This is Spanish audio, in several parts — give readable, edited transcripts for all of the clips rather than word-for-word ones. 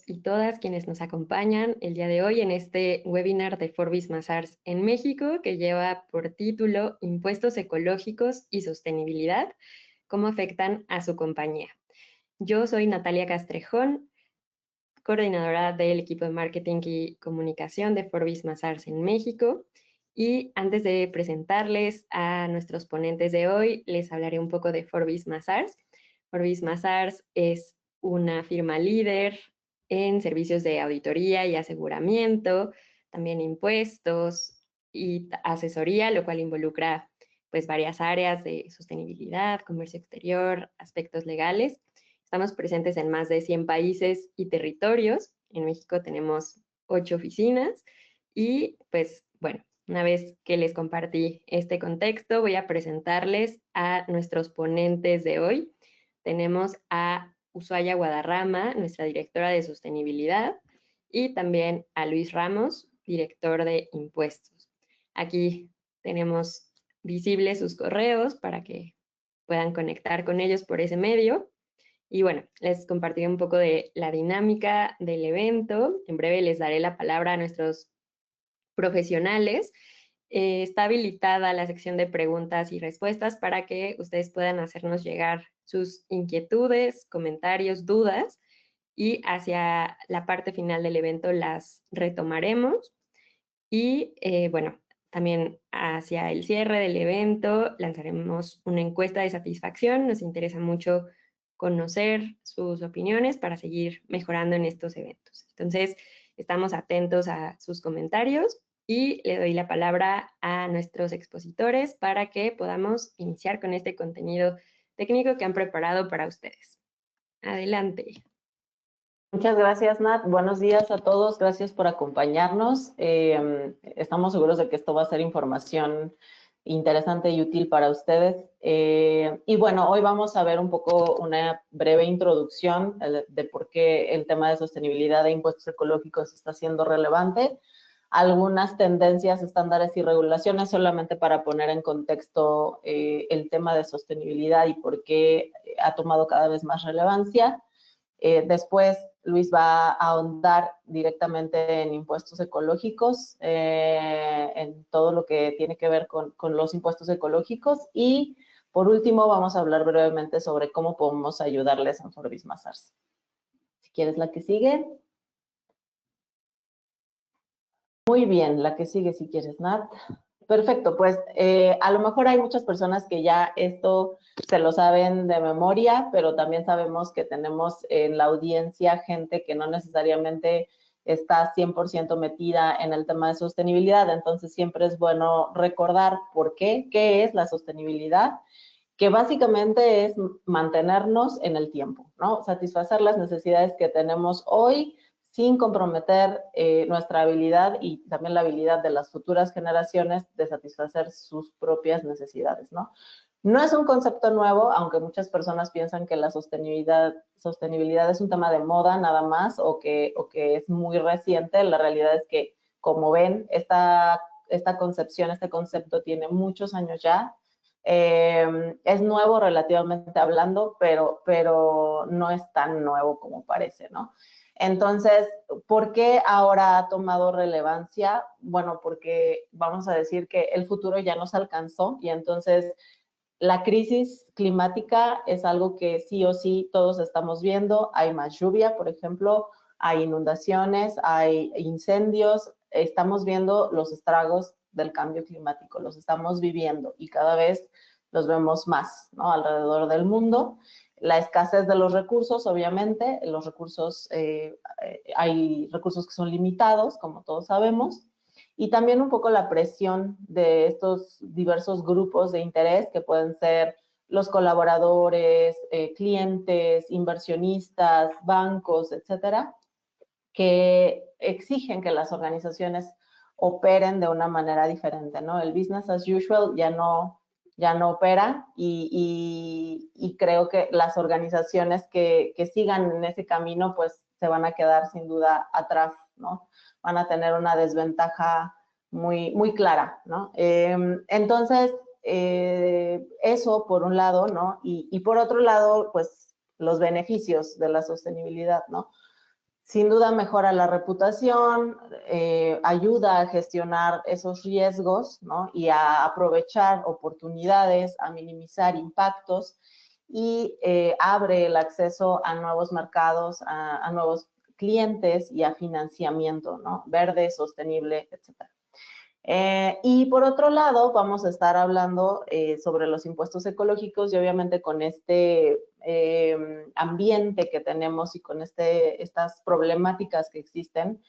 Y todas quienes nos acompañan el día de hoy en este webinar de Forbis Mazars en México, que lleva por título Impuestos ecológicos y sostenibilidad, cómo afectan a su compañía. Yo soy Natalia Castrejón, coordinadora del equipo de marketing y comunicación de Forbis Mazars en México. Y antes de presentarles a nuestros ponentes de hoy, les hablaré un poco de Forbis Mazars. Forbis Mazars es una firma líder en servicios de auditoría y aseguramiento, también impuestos y asesoría, lo cual involucra pues varias áreas de sostenibilidad, comercio exterior, aspectos legales. Estamos presentes en más de 100 países y territorios. En México tenemos 8 oficinas y pues bueno, una vez que les compartí este contexto, voy a presentarles a nuestros ponentes de hoy. Tenemos a Ushuaia Guadarrama, nuestra directora de sostenibilidad, y también a Luis Ramos, director de impuestos. Aquí tenemos visibles sus correos para que puedan conectar con ellos por ese medio. Y bueno, les compartiré un poco de la dinámica del evento. En breve les daré la palabra a nuestros profesionales. Está habilitada la sección de preguntas y respuestas para que ustedes puedan hacernos llegar sus inquietudes, comentarios, dudas, y hacia la parte final del evento las retomaremos. Y bueno, también hacia el cierre del evento lanzaremos una encuesta de satisfacción. Nos interesa mucho conocer sus opiniones para seguir mejorando en estos eventos. Entonces, estamos atentos a sus comentarios y le doy la palabra a nuestros expositores para que podamos iniciar con este contenido técnico que han preparado para ustedes. Adelante. Muchas gracias, Nat. Buenos días a todos. Gracias por acompañarnos. Estamos seguros de que esto va a ser información interesante y útil para ustedes. Y bueno, hoy vamos a ver un poco una breve introducción de por qué el tema de sostenibilidad e impuestos ecológicos está siendo relevante. Algunas tendencias, estándares y regulaciones solamente para poner en contexto el tema de sostenibilidad y por qué ha tomado cada vez más relevancia. Después, Luis va a ahondar directamente en impuestos ecológicos, en todo lo que tiene que ver con los impuestos ecológicos. Y, por último, vamos a hablar brevemente sobre cómo podemos ayudarles en Forbis Mazars. Si quieres la que sigue. Muy bien, la que sigue si quieres, Nat. Perfecto, pues a lo mejor hay muchas personas que ya esto se lo saben de memoria, pero también sabemos que tenemos en la audiencia gente que no necesariamente está 100% metida en el tema de sostenibilidad, entonces siempre es bueno recordar por qué es la sostenibilidad, que básicamente es mantenernos en el tiempo, ¿no? Satisfacer las necesidades que tenemos hoy, sin comprometer nuestra habilidad y también la habilidad de las futuras generaciones de satisfacer sus propias necesidades, ¿no? No es un concepto nuevo, aunque muchas personas piensan que la sostenibilidad es un tema de moda nada más o que es muy reciente. La realidad es que, como ven, esta concepción, este concepto tiene muchos años ya. Es nuevo relativamente hablando, pero no es tan nuevo como parece, ¿no? Entonces, ¿por qué ahora ha tomado relevancia? Bueno, porque vamos a decir que el futuro ya nos alcanzó y entonces la crisis climática es algo que sí o sí todos estamos viendo. Hay más lluvia, por ejemplo, hay inundaciones, hay incendios. Estamos viendo los estragos del cambio climático, los estamos viviendo y cada vez los vemos más, ¿no? Alrededor del mundo. La escasez de los recursos, obviamente, los recursos, hay recursos que son limitados, como todos sabemos, y también un poco la presión de estos diversos grupos de interés que pueden ser los colaboradores, clientes, inversionistas, bancos, etcétera, que exigen que las organizaciones operen de una manera diferente, ¿no? El business as usual ya no opera y creo que las organizaciones que sigan en ese camino pues se van a quedar sin duda atrás, ¿no? Van a tener una desventaja muy, muy clara, ¿no? Entonces, eso por un lado, ¿no? Y por otro lado, pues los beneficios de la sostenibilidad, ¿no? Sin duda mejora la reputación, ayuda a gestionar esos riesgos, ¿no? Y a aprovechar oportunidades, a minimizar impactos y abre el acceso a nuevos mercados, a nuevos clientes y a financiamiento, ¿no? Verde, sostenible, etc. Y por otro lado, vamos a estar hablando sobre los impuestos ecológicos y obviamente con este ambiente que tenemos y con estas problemáticas que existen,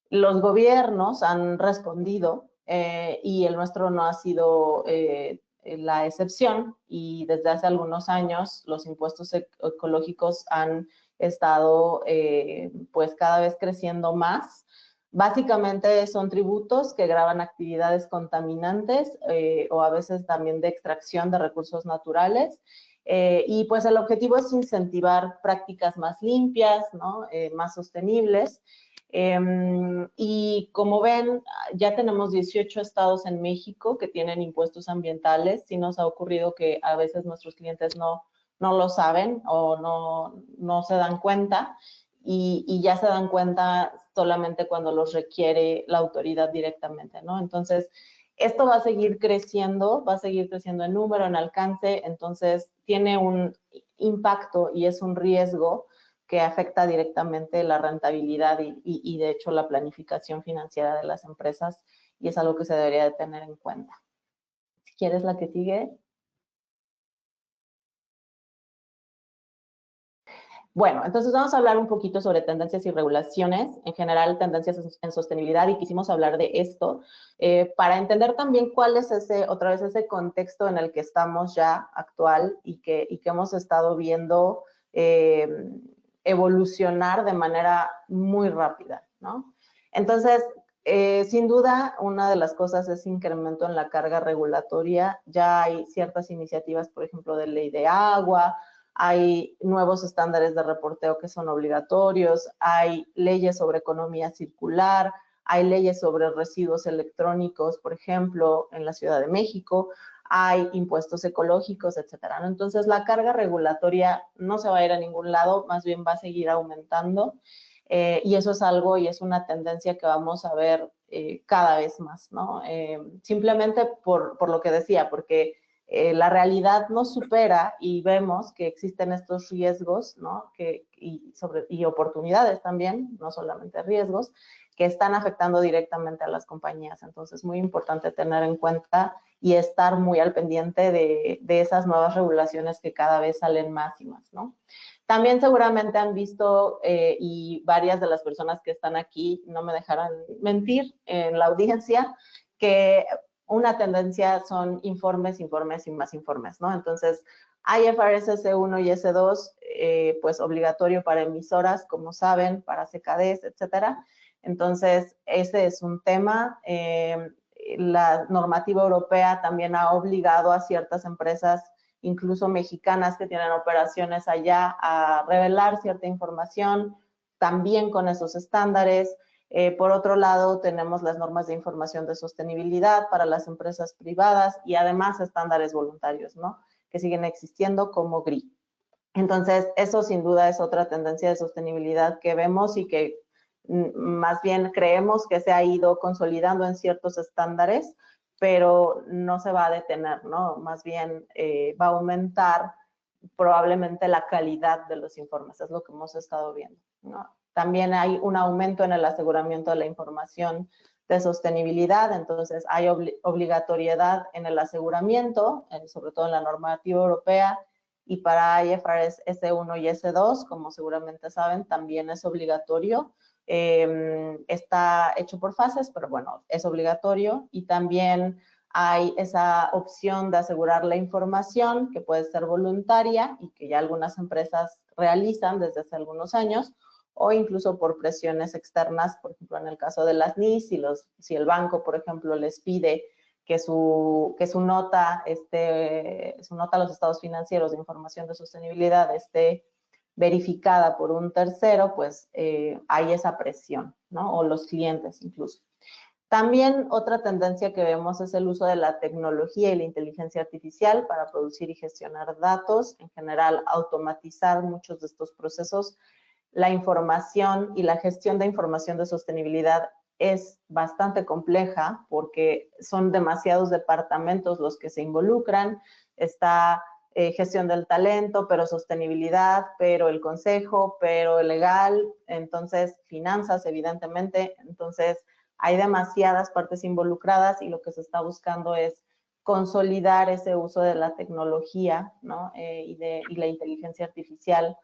los gobiernos han respondido y el nuestro no ha sido la excepción, y desde hace algunos años los impuestos ecológicos han estado pues cada vez creciendo más. Básicamente son tributos que gravan actividades contaminantes o a veces también de extracción de recursos naturales. Y pues el objetivo es incentivar prácticas más limpias, ¿no? Más sostenibles. Y como ven, ya tenemos 18 estados en México que tienen impuestos ambientales. Sí nos ha ocurrido que a veces nuestros clientes no lo saben o no se dan cuenta, y ya se dan cuenta solamente cuando los requiere la autoridad directamente, ¿no? Entonces, esto va a seguir creciendo en número, en alcance, entonces tiene un impacto y es un riesgo que afecta directamente la rentabilidad y de hecho la planificación financiera de las empresas, y es algo que se debería de tener en cuenta. Si quieres la que sigue. Bueno, entonces vamos a hablar un poquito sobre tendencias y regulaciones, en general tendencias en sostenibilidad, y quisimos hablar de esto para entender también cuál es otra vez ese contexto en el que estamos ya actual y que hemos estado viendo evolucionar de manera muy rápida, ¿no? Entonces, sin duda, una de las cosas es incremento en la carga regulatoria. Ya hay ciertas iniciativas, por ejemplo, de ley de agua, hay nuevos estándares de reporteo que son obligatorios, hay leyes sobre economía circular, hay leyes sobre residuos electrónicos, por ejemplo, en la Ciudad de México, hay impuestos ecológicos, etcétera, ¿no? Entonces, la carga regulatoria no se va a ir a ningún lado, más bien va a seguir aumentando, y eso es algo y es una tendencia que vamos a ver cada vez más, ¿no? Simplemente por lo que decía, porque la realidad nos supera y vemos que existen estos riesgos, ¿no? Y oportunidades también, no solamente riesgos, que están afectando directamente a las compañías. Entonces, muy importante tener en cuenta y estar muy al pendiente de esas nuevas regulaciones que cada vez salen más y más, ¿no? También seguramente han visto, y varias de las personas que están aquí no me dejarán mentir en la audiencia, que una tendencia son informes y más informes, ¿no? Entonces, IFRS S1 y S2, pues obligatorio para emisoras, como saben, para CKDs, etcétera. Entonces, ese es un tema. La normativa europea también ha obligado a ciertas empresas, incluso mexicanas que tienen operaciones allá, a revelar cierta información, también con esos estándares. Por otro lado, tenemos las normas de información de sostenibilidad para las empresas privadas y además estándares voluntarios, ¿no? Que siguen existiendo como GRI. Entonces, eso sin duda es otra tendencia de sostenibilidad que vemos y que más bien creemos que se ha ido consolidando en ciertos estándares, pero no se va a detener, ¿no? Más bien va a aumentar probablemente la calidad de los informes, es lo que hemos estado viendo, ¿no? También hay un aumento en el aseguramiento de la información de sostenibilidad, entonces hay obligatoriedad en el aseguramiento, sobre todo en la normativa europea, y para IFRS S1 y S2, como seguramente saben, también es obligatorio. Está hecho por fases, pero bueno, es obligatorio, y también hay esa opción de asegurar la información que puede ser voluntaria y que ya algunas empresas realizan desde hace algunos años, o incluso por presiones externas, por ejemplo, en el caso de las NIS, si el banco, por ejemplo, les pide que su nota a los estados financieros de información de sostenibilidad esté verificada por un tercero, pues hay esa presión, ¿no? O los clientes incluso. También otra tendencia que vemos es el uso de la tecnología y la inteligencia artificial para producir y gestionar datos, en general automatizar muchos de estos procesos. la información y la gestión de información de sostenibilidad es bastante compleja porque son demasiados departamentos los que se involucran. Está gestión del talento, pero sostenibilidad, pero el consejo, pero el legal, entonces finanzas, evidentemente. Entonces, hay demasiadas partes involucradas y lo que se está buscando es consolidar ese uso de la tecnología, ¿no? Y la inteligencia artificial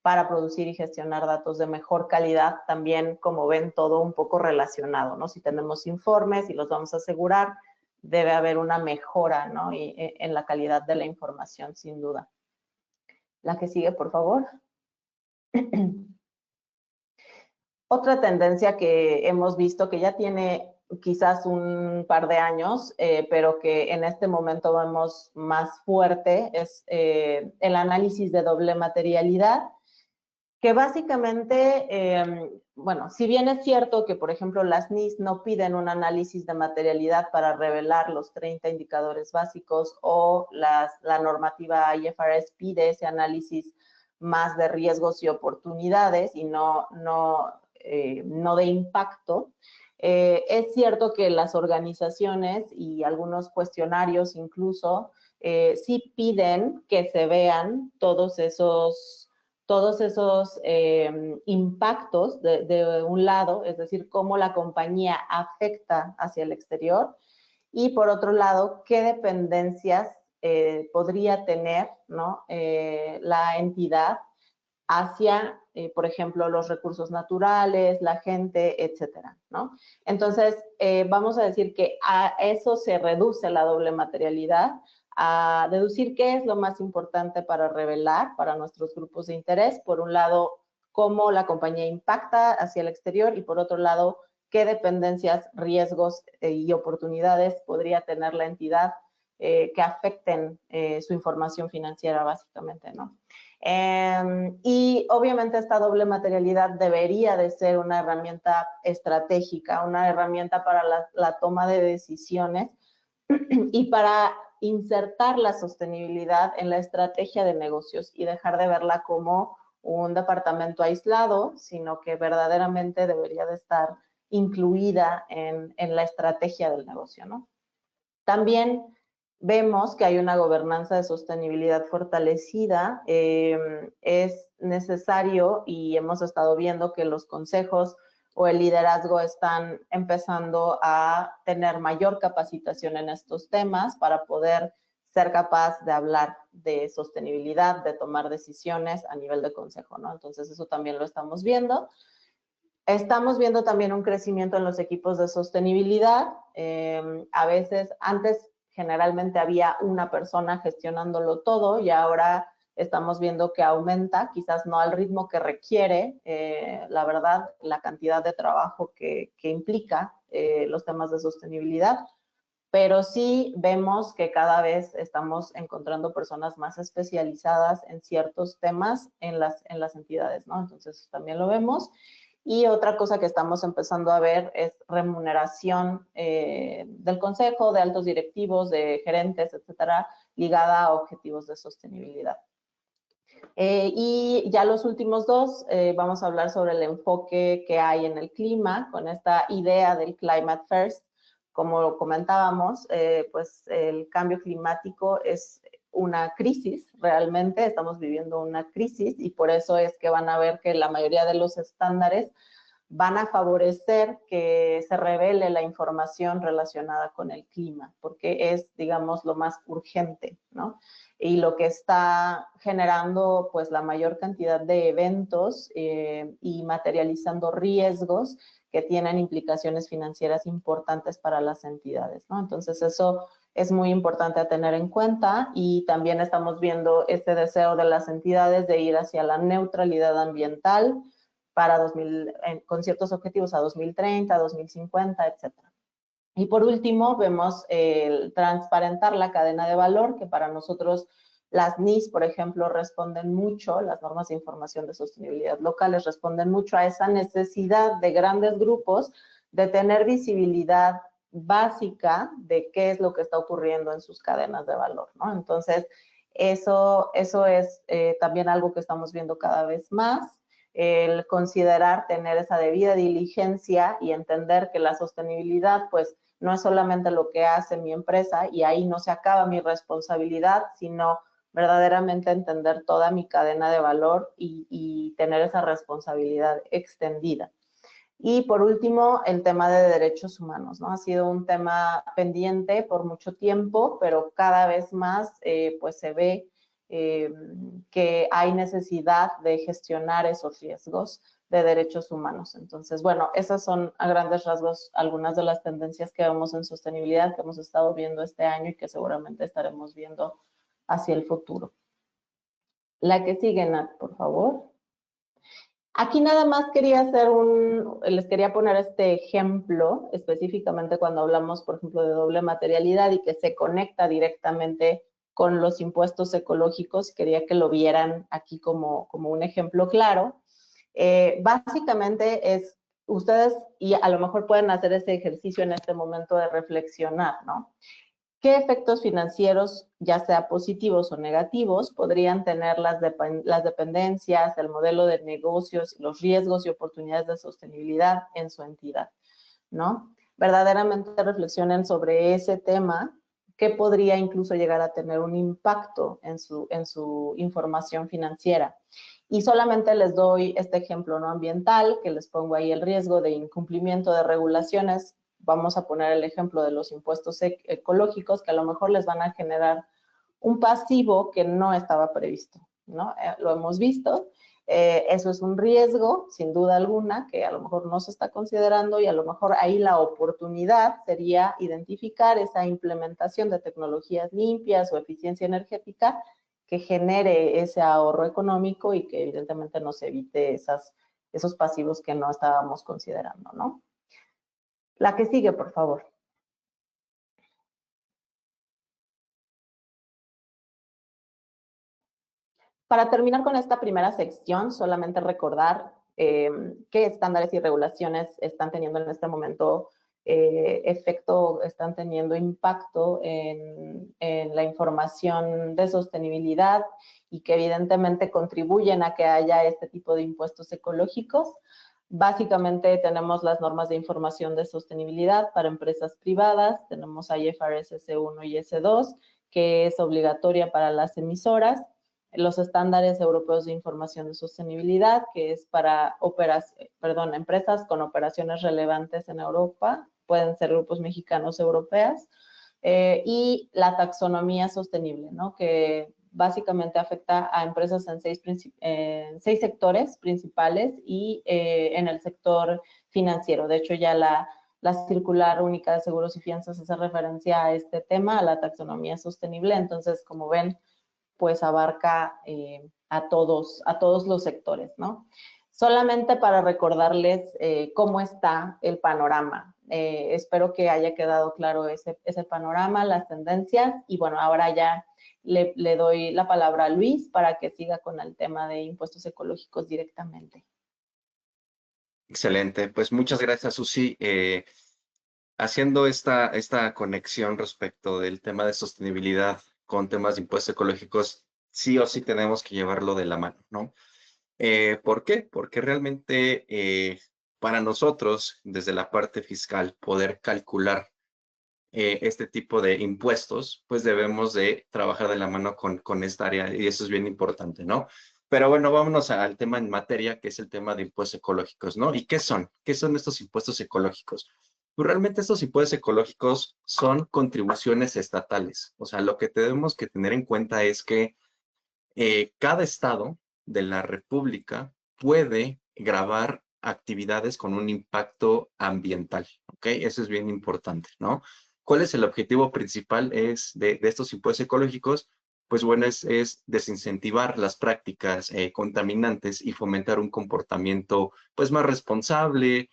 para producir y gestionar datos de mejor calidad, también, como ven, todo un poco relacionado, ¿no? Si tenemos informes y los vamos a asegurar, debe haber una mejora, ¿no? En la calidad de la información, sin duda. La que sigue, por favor. Otra tendencia que hemos visto, que ya tiene quizás un par de años, pero que en este momento vemos más fuerte, es el análisis de doble materialidad, que básicamente, bueno, si bien es cierto que, por ejemplo, las NIS no piden un análisis de materialidad para revelar los 30 indicadores básicos, o la normativa IFRS pide ese análisis más de riesgos y oportunidades y no de impacto. Es cierto que las organizaciones y algunos cuestionarios incluso sí piden que se vean todos esos impactos de un lado, es decir, cómo la compañía afecta hacia el exterior, y por otro lado, qué dependencias podría tener, ¿no? La entidad hacia, por ejemplo, los recursos naturales, la gente, etcétera, ¿no? Entonces, vamos a decir que a eso se reduce la doble materialidad, a deducir qué es lo más importante para revelar para nuestros grupos de interés. Por un lado, cómo la compañía impacta hacia el exterior, y por otro lado, qué dependencias, riesgos y oportunidades podría tener la entidad que afecten su información financiera, básicamente, ¿no? Y obviamente esta doble materialidad debería de ser una herramienta estratégica, una herramienta para la toma de decisiones y para insertar la sostenibilidad en la estrategia de negocios y dejar de verla como un departamento aislado, sino que verdaderamente debería de estar incluida en la estrategia del negocio, ¿no? También vemos que hay una gobernanza de sostenibilidad fortalecida. Es necesario, y hemos estado viendo que los consejos o el liderazgo están empezando a tener mayor capacitación en estos temas para poder ser capaz de hablar de sostenibilidad, de tomar decisiones a nivel de consejo, ¿no? Entonces, eso también lo estamos viendo. Estamos viendo también un crecimiento en los equipos de sostenibilidad. A veces, antes generalmente había una persona gestionándolo todo, y ahora estamos viendo que aumenta, quizás no al ritmo que requiere, la verdad, la cantidad de trabajo que implica los temas de sostenibilidad, pero sí vemos que cada vez estamos encontrando personas más especializadas en ciertos temas en las entidades, ¿no? Entonces, también lo vemos. Y otra cosa que estamos empezando a ver es remuneración del consejo, de altos directivos, de gerentes, etcétera, ligada a objetivos de sostenibilidad. Y ya los últimos dos, vamos a hablar sobre el enfoque que hay en el clima, con esta idea del Climate First. Como comentábamos, pues el cambio climático es una crisis, realmente estamos viviendo una crisis, y por eso es que van a ver que la mayoría de los estándares van a favorecer que se revele la información relacionada con el clima, porque es, digamos, lo más urgente, ¿no? Y lo que está generando, pues, la mayor cantidad de eventos y materializando riesgos que tienen implicaciones financieras importantes para las entidades, ¿no? Entonces, eso es muy importante a tener en cuenta, y también estamos viendo este deseo de las entidades de ir hacia la neutralidad ambiental para con ciertos objetivos a 2030, 2050, etcétera. Y por último, vemos el transparentar la cadena de valor, que para nosotros las NIS, por ejemplo, responden mucho, las normas de información de sostenibilidad locales responden mucho a esa necesidad de grandes grupos de tener visibilidad básica de qué es lo que está ocurriendo en sus cadenas de valor, ¿no? Entonces, eso es también algo que estamos viendo cada vez más. el considerar tener esa debida diligencia y entender que la sostenibilidad, pues, no es solamente lo que hace mi empresa y ahí no se acaba mi responsabilidad, sino verdaderamente entender toda mi cadena de valor y tener esa responsabilidad extendida. Y por último, el tema de derechos humanos, ¿no? Ha sido un tema pendiente por mucho tiempo, pero cada vez más pues se ve que hay necesidad de gestionar esos riesgos de derechos humanos. Entonces, bueno, esas son a grandes rasgos algunas de las tendencias que vemos en sostenibilidad que hemos estado viendo este año y que seguramente estaremos viendo hacia el futuro. La que sigue, Nat, por favor. Aquí nada más quería les quería poner este ejemplo, específicamente cuando hablamos, por ejemplo, de doble materialidad y que se conecta directamente con los impuestos ecológicos. Quería que lo vieran aquí como un ejemplo claro. Básicamente es, ustedes y a lo mejor pueden hacer ese ejercicio en este momento de reflexionar, ¿no? ¿Qué efectos financieros, ya sea positivos o negativos, podrían tener las dependencias, el modelo de negocios, los riesgos y oportunidades de sostenibilidad en su entidad? ¿No? Verdaderamente reflexionen sobre ese tema, que podría incluso llegar a tener un impacto en su información financiera. Y solamente les doy este ejemplo no ambiental, que les pongo ahí el riesgo de incumplimiento de regulaciones. Vamos a poner el ejemplo de los impuestos ecológicos, que a lo mejor les van a generar un pasivo que no estaba previsto, ¿no? Lo hemos visto. Eso es un riesgo, sin duda alguna, que a lo mejor no se está considerando y a lo mejor ahí la oportunidad sería identificar esa implementación de tecnologías limpias o eficiencia energética que genere ese ahorro económico y que evidentemente nos evite esos pasivos que no estábamos considerando, ¿no? La que sigue, por favor. Para terminar con esta primera sección, solamente recordar qué estándares y regulaciones están teniendo en este momento efecto, están teniendo impacto en la información de sostenibilidad y que evidentemente contribuyen a que haya este tipo de impuestos ecológicos. Básicamente tenemos las normas de información de sostenibilidad para empresas privadas, tenemos IFRS S1 y S2, que es obligatoria para las emisoras, los estándares europeos de información de sostenibilidad, que es para empresas con operaciones relevantes en Europa, pueden ser grupos mexicanos, europeas, y la taxonomía sostenible, ¿no? Que básicamente afecta a empresas en 6 sectores principales y en el sector financiero. De hecho, ya la circular única de seguros y fianzas hace referencia a este tema, a la taxonomía sostenible. Entonces, como ven, pues abarca a todos los sectores, ¿no? Solamente para recordarles cómo está el panorama. Espero que haya quedado claro ese panorama, las tendencias, y bueno, ahora ya le doy la palabra a Luis para que siga con el tema de impuestos ecológicos directamente. Excelente, pues muchas gracias, Susi. Haciendo esta conexión respecto del tema de sostenibilidad con temas de impuestos ecológicos, sí o sí tenemos que llevarlo de la mano, ¿no? ¿Por qué? Porque realmente para nosotros, desde la parte fiscal, poder calcular este tipo de impuestos, pues debemos de trabajar de la mano con esta área y eso es bien importante, ¿no? Pero bueno, vámonos al tema en materia, que es el tema de impuestos ecológicos, ¿no? ¿Y qué son? ¿Qué son estos impuestos ecológicos? Pues realmente estos impuestos ecológicos son contribuciones estatales. O sea, lo que tenemos que tener en cuenta es que cada estado de la República puede gravar actividades con un impacto ambiental, ¿ok? Eso es bien importante, ¿no? ¿Cuál es el objetivo principal de estos impuestos ecológicos? Pues bueno, es desincentivar las prácticas contaminantes y fomentar un comportamiento pues más responsable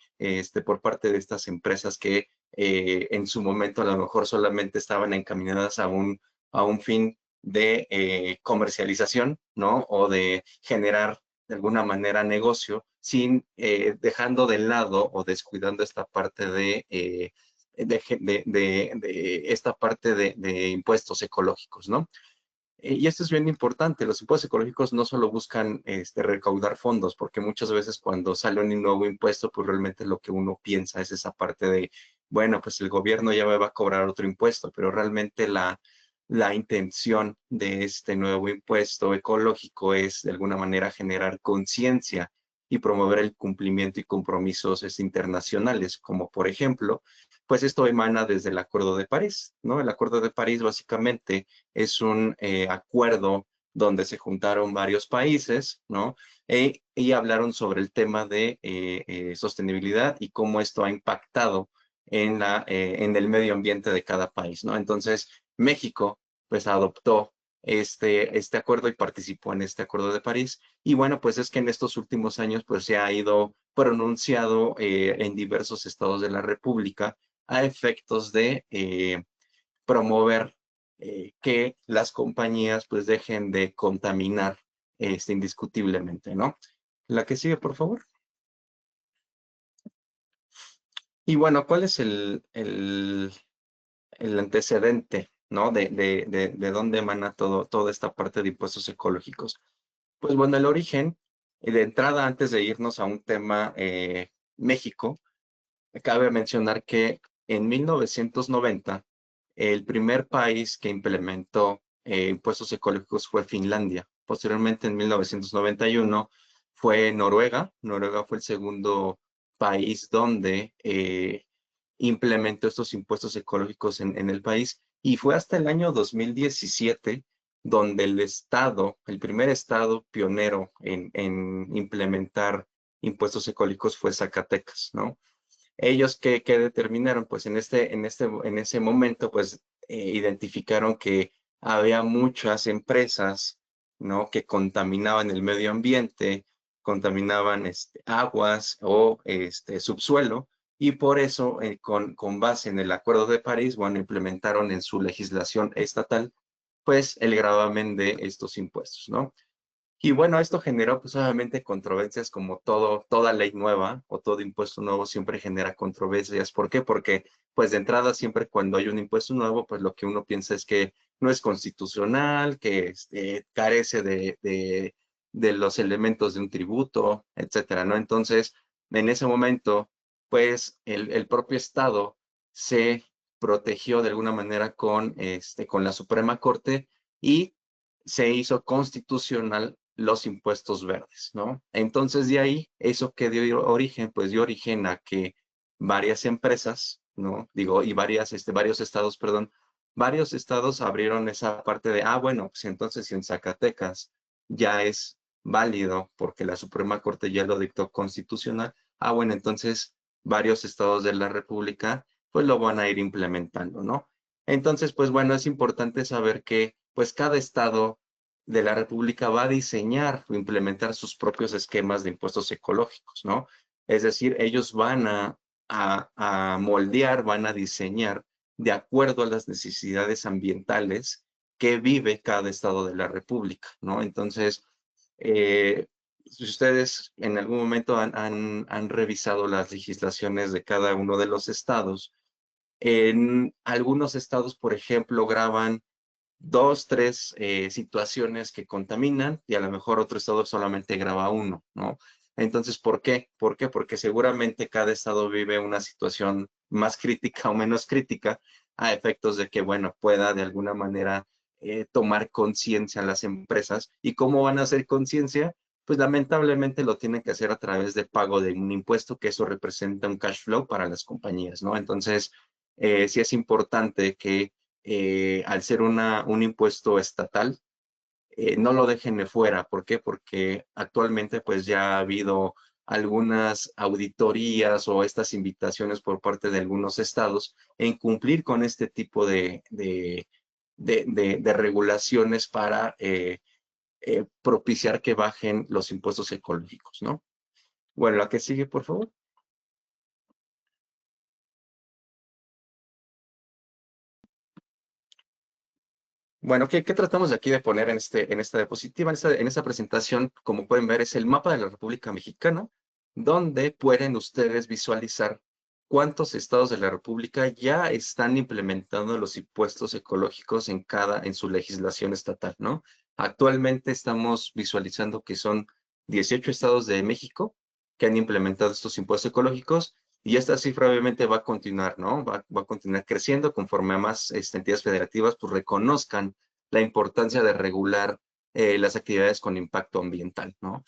por parte de estas empresas que en su momento a lo mejor solamente estaban encaminadas a un fin de comercialización, ¿no? O de generar de alguna manera negocio, sin dejando de lado o descuidando esta parte de esta parte de impuestos ecológicos, ¿no? Y esto es bien importante, los impuestos ecológicos no solo buscan recaudar fondos, porque muchas veces cuando sale un nuevo impuesto, pues realmente lo que uno piensa es esa parte de, bueno, pues el gobierno ya me va a cobrar otro impuesto, pero realmente la intención de este nuevo impuesto ecológico es de alguna manera generar conciencia y promover el cumplimiento y compromisos internacionales, como por ejemplo, pues esto emana desde el Acuerdo de París, ¿no? El Acuerdo de París básicamente es un acuerdo donde se juntaron varios países, ¿no? Y hablaron sobre el tema de sostenibilidad y cómo esto ha impactado en el medio ambiente de cada país, ¿no? Entonces, México, pues, adoptó este acuerdo y participó en este Acuerdo de París. Y bueno, pues es que en estos últimos años, pues se ha ido pronunciado en diversos estados de la República a efectos de promover que las compañías pues dejen de contaminar indiscutiblemente, ¿no? La que sigue, por favor. Y bueno, ¿cuál es el antecedente, ¿no? De dónde emana toda esta parte de impuestos ecológicos? Pues bueno, el origen, de entrada, antes de irnos a un tema México, cabe mencionar que en 1990, el primer país que implementó impuestos ecológicos fue Finlandia. Posteriormente, en 1991, fue Noruega. Noruega fue el segundo país donde implementó estos impuestos ecológicos en el país. Y fue hasta el año 2017 donde el primer estado pionero en implementar impuestos ecológicos fue Zacatecas, ¿no? Ellos ¿qué determinaron? Pues en ese momento, pues identificaron que había muchas empresas, ¿no? Que contaminaban el medio ambiente, contaminaban aguas o subsuelo, y por eso, con base en el Acuerdo de París, bueno, implementaron en su legislación estatal, pues el gravamen de estos impuestos, ¿no? Y bueno, esto generó pues obviamente controversias como toda ley nueva o todo impuesto nuevo siempre genera controversias. ¿Por qué? Porque pues de entrada siempre cuando hay un impuesto nuevo, pues lo que uno piensa es que no es constitucional, que carece de los elementos de un tributo, etcétera, ¿no? Entonces, en ese momento, pues el propio Estado se protegió de alguna manera con la Suprema Corte y se hizo constitucional los impuestos verdes, ¿no? Entonces de ahí, eso que dio origen, pues dio origen a que varias empresas, ¿no? Digo, y varios estados, perdón, varios estados abrieron esa parte de, bueno, pues entonces si en Zacatecas ya es válido porque la Suprema Corte ya lo dictó constitucional, bueno, entonces varios estados de la República pues lo van a ir implementando, ¿no? Entonces, pues bueno, es importante saber que pues cada estado de la República va a diseñar o implementar sus propios esquemas de impuestos ecológicos, ¿no? Es decir, ellos van a moldear, van a diseñar de acuerdo a las necesidades ambientales que vive cada estado de la República, ¿no? Entonces, si ustedes en algún momento han revisado las legislaciones de cada uno de los estados, en algunos estados, por ejemplo, graban dos, tres situaciones que contaminan y a lo mejor otro estado solamente graba uno, ¿no? Entonces, ¿por qué? ¿Por qué? Porque seguramente cada estado vive una situación más crítica o menos crítica a efectos de que, bueno, pueda de alguna manera tomar conciencia las empresas. ¿Y cómo van a hacer conciencia? Pues lamentablemente lo tienen que hacer a través de pago de un impuesto, que eso representa un cash flow para las compañías, ¿no? Entonces, sí es importante que al ser un impuesto estatal, no lo dejen de fuera. ¿Por qué? Porque actualmente pues ya ha habido algunas auditorías o estas invitaciones por parte de algunos estados en cumplir con este tipo de regulaciones para propiciar que bajen los impuestos ecológicos, ¿no? Bueno, la que sigue, por favor. Bueno, ¿qué tratamos de aquí de poner en esta diapositiva? En esta presentación, como pueden ver, es el mapa de la República Mexicana, donde pueden ustedes visualizar cuántos estados de la República ya están implementando los impuestos ecológicos en su legislación estatal, ¿no? Actualmente estamos visualizando que son 18 estados de México que han implementado estos impuestos ecológicos y esta cifra obviamente va a continuar, ¿no? Va a continuar creciendo conforme a más entidades federativas pues reconozcan la importancia de regular las actividades con impacto ambiental, ¿no?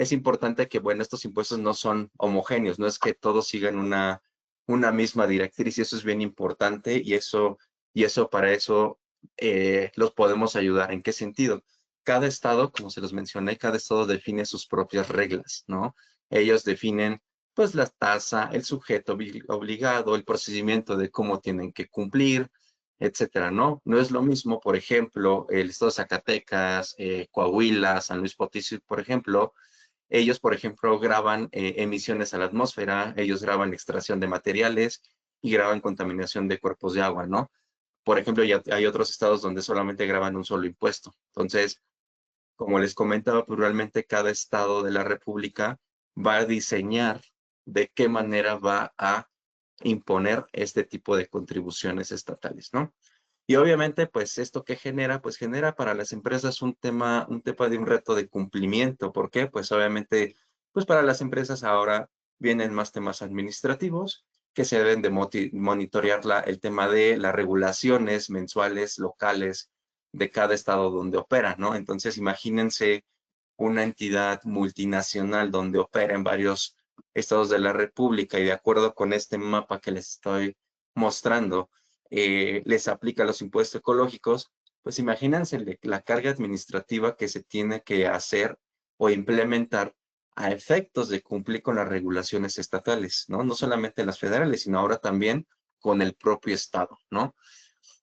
Es importante que, bueno, estos impuestos no son homogéneos, no es que todos sigan una misma directriz y eso es bien importante y para eso los podemos ayudar. ¿En qué sentido? Cada estado, como se los mencioné, cada estado define sus propias reglas, ¿no? Ellos definen, pues, la tasa, el sujeto obligado, el procedimiento de cómo tienen que cumplir, etcétera, ¿no? No es lo mismo, por ejemplo, el estado de Zacatecas, Coahuila, San Luis Potosí, por ejemplo. Ellos, por ejemplo, graban emisiones a la atmósfera, ellos graban extracción de materiales y graban contaminación de cuerpos de agua, ¿no? Por ejemplo, ya hay otros estados donde solamente graban un solo impuesto. Entonces, como les comentaba, pues realmente cada estado de la República va a diseñar de qué manera va a imponer este tipo de contribuciones estatales, ¿no? Y obviamente, pues esto que genera, pues genera para las empresas un tema de un reto de cumplimiento. ¿Por qué? Pues obviamente, pues para las empresas ahora vienen más temas administrativos que se deben de monitorear el tema de las regulaciones mensuales, locales de cada estado donde opera, ¿no? Entonces, imagínense una entidad multinacional donde opera en varios estados de la República y de acuerdo con este mapa que les estoy mostrando, les aplica los impuestos ecológicos, pues imagínense la carga administrativa que se tiene que hacer o implementar a efectos de cumplir con las regulaciones estatales, ¿no? No solamente las federales, sino ahora también con el propio estado, ¿no?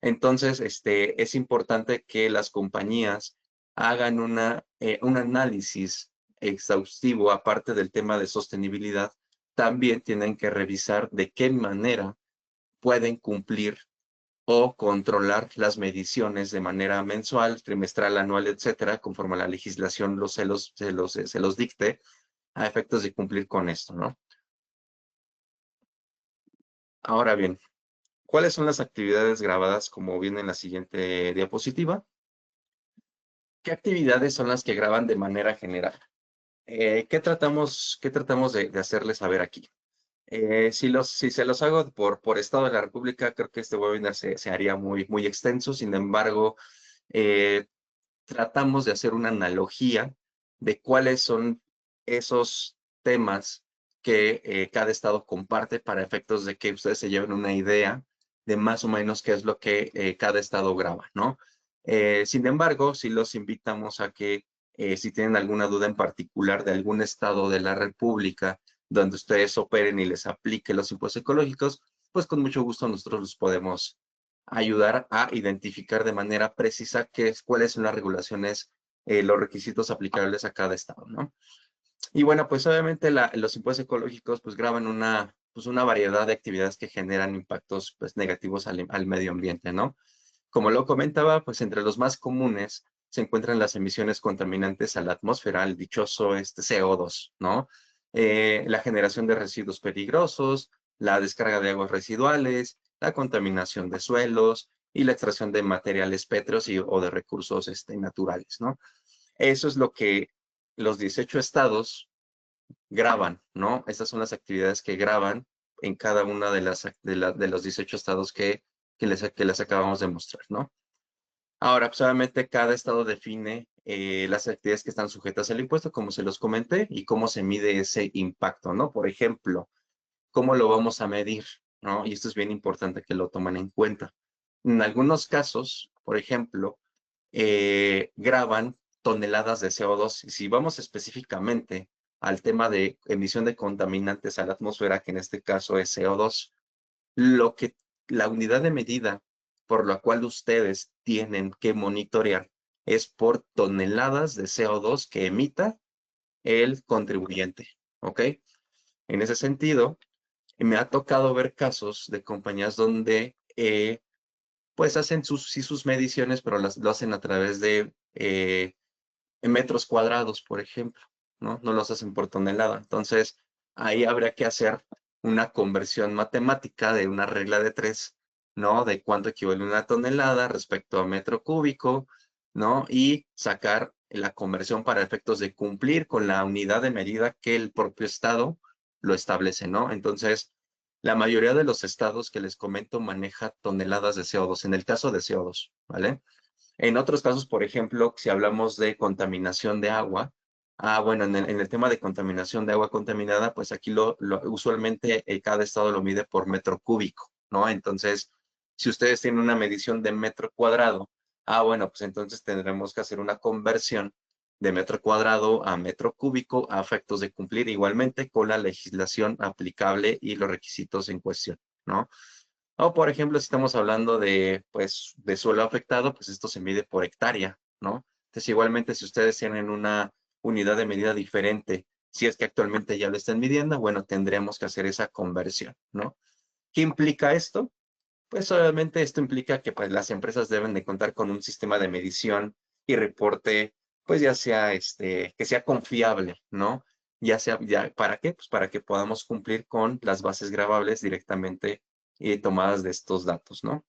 Entonces, es importante que las compañías hagan un análisis exhaustivo, aparte del tema de sostenibilidad, también tienen que revisar de qué manera pueden cumplir o controlar las mediciones de manera mensual, trimestral, anual, etcétera, conforme a la legislación se los dicte, a efectos de cumplir con esto, ¿no? Ahora bien, ¿cuáles son las actividades grabadas como viene en la siguiente diapositiva? ¿Qué actividades son las que graban de manera general? ¿Qué tratamos de hacerles saber aquí? Si se los hago por estado de la República, creo que este webinar se haría muy extenso. Sin embargo, eh, tratamos de hacer una analogía de cuáles son esos temas que cada estado comparte para efectos de que ustedes se lleven una idea de más o menos qué es lo que cada estado graba, ¿no? Sin embargo, si los invitamos a que si tienen alguna duda en particular de algún estado de la República donde ustedes operen y les aplique los impuestos ecológicos, pues con mucho gusto nosotros los podemos ayudar a identificar de manera precisa cuáles son las regulaciones, los requisitos aplicables a cada estado, ¿no? Y bueno, pues obviamente los impuestos ecológicos pues graban una variedad de actividades que generan impactos pues negativos al medio ambiente, ¿no? Como lo comentaba, pues entre los más comunes se encuentran las emisiones contaminantes a la atmósfera, el dichoso CO2, ¿no? La generación de residuos peligrosos, la descarga de aguas residuales, la contaminación de suelos y la extracción de materiales pétreos o de recursos naturales, ¿no? Eso es lo que los 18 estados graban, ¿no? Estas son las actividades que graban en cada una de los 18 estados que les acabamos de mostrar, ¿no? Ahora, pues obviamente cada estado define las actividades que están sujetas al impuesto, como se los comenté, y cómo se mide ese impacto, ¿no? Por ejemplo, ¿cómo lo vamos a medir? ¿No? Y esto es bien importante que lo tomen en cuenta. En algunos casos, por ejemplo, graban toneladas de CO2. Y si vamos específicamente al tema de emisión de contaminantes a la atmósfera, que en este caso es CO2, lo que la unidad de medida por la cual ustedes tienen que monitorear es por toneladas de CO2 que emita el contribuyente, ¿ok? En ese sentido, me ha tocado ver casos de compañías donde pues hacen sus mediciones, pero lo hacen a través de metros cuadrados, por ejemplo, ¿no? No los hacen por tonelada. Entonces, ahí habría que hacer una conversión matemática de una regla de 3, ¿no? De cuánto equivale una tonelada respecto a metro cúbico, ¿no? Y sacar la conversión para efectos de cumplir con la unidad de medida que el propio estado lo establece, ¿no? Entonces, la mayoría de los estados que les comento maneja toneladas de CO2, en el caso de CO2, ¿vale? En otros casos, por ejemplo, si hablamos de contaminación de agua, bueno, en el tema de contaminación de agua contaminada, pues aquí usualmente cada estado lo mide por metro cúbico, ¿no? Entonces, si ustedes tienen una medición de metro cuadrado, bueno, pues entonces tendremos que hacer una conversión de metro cuadrado a metro cúbico a efectos de cumplir igualmente con la legislación aplicable y los requisitos en cuestión, ¿no? O, por ejemplo, si estamos hablando de, pues, de suelo afectado, pues esto se mide por hectárea, ¿no? Entonces, igualmente, si ustedes tienen una unidad de medida diferente, si es que actualmente ya lo están midiendo, bueno, tendremos que hacer esa conversión, ¿no? ¿Qué implica esto? Pues obviamente esto implica que pues, las empresas deben de contar con un sistema de medición y reporte, pues ya sea que sea confiable, ¿no? Ya sea, ¿para qué? Pues para que podamos cumplir con las bases grabables directamente tomadas de estos datos, ¿no?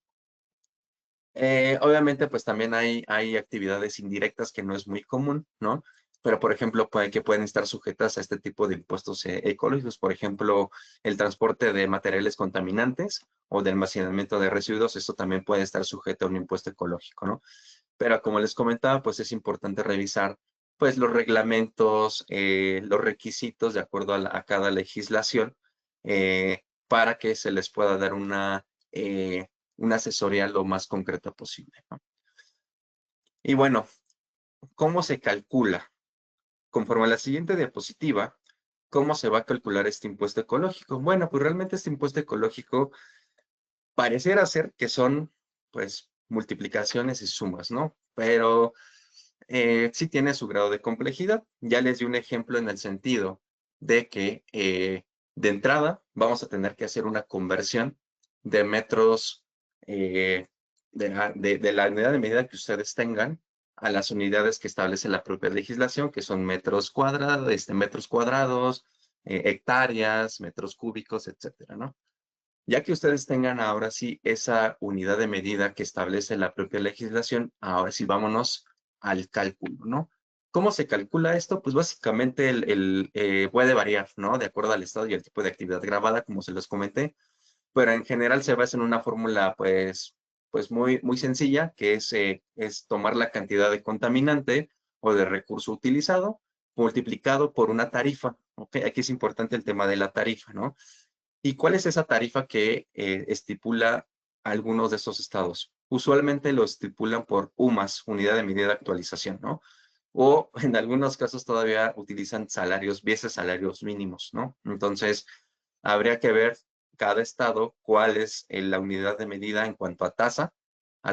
Obviamente, pues también hay actividades indirectas que no es muy común, ¿no? Pero, por ejemplo, que pueden estar sujetas a este tipo de impuestos ecológicos. Por ejemplo, el transporte de materiales contaminantes o de almacenamiento de residuos, esto también puede estar sujeto a un impuesto ecológico, ¿no? Pero como les comentaba, pues es importante revisar pues los reglamentos, los requisitos de acuerdo a cada legislación para que se les pueda dar una asesoría lo más concreta posible, ¿no? Y bueno, ¿cómo se calcula? Conforme a la siguiente diapositiva, ¿cómo se va a calcular este impuesto ecológico? Bueno, pues realmente este impuesto ecológico pareciera ser que son, pues, multiplicaciones y sumas, ¿no? Pero sí tiene su grado de complejidad. Ya les di un ejemplo en el sentido de que de entrada vamos a tener que hacer una conversión de metros de la unidad de medida que ustedes tengan a las unidades que establece la propia legislación, que son metros cuadrados, hectáreas, metros cúbicos, etcétera, ¿no? Ya que ustedes tengan ahora sí esa unidad de medida que establece la propia legislación, ahora sí vámonos al cálculo, ¿no? ¿Cómo se calcula esto? Pues básicamente puede variar, ¿no? De acuerdo al estado y el tipo de actividad grabada, como se los comenté, pero en general se basa en una fórmula, pues muy, muy sencilla, que es tomar la cantidad de contaminante o de recurso utilizado multiplicado por una tarifa, ¿ok? Aquí es importante el tema de la tarifa, ¿no? ¿Y cuál es esa tarifa que estipula algunos de esos estados? Usualmente lo estipulan por UMAS, unidad de medida de actualización, ¿no? O en algunos casos todavía utilizan salarios mínimos, ¿no? Entonces, habría que ver cada estado cuál es la unidad de medida en cuanto a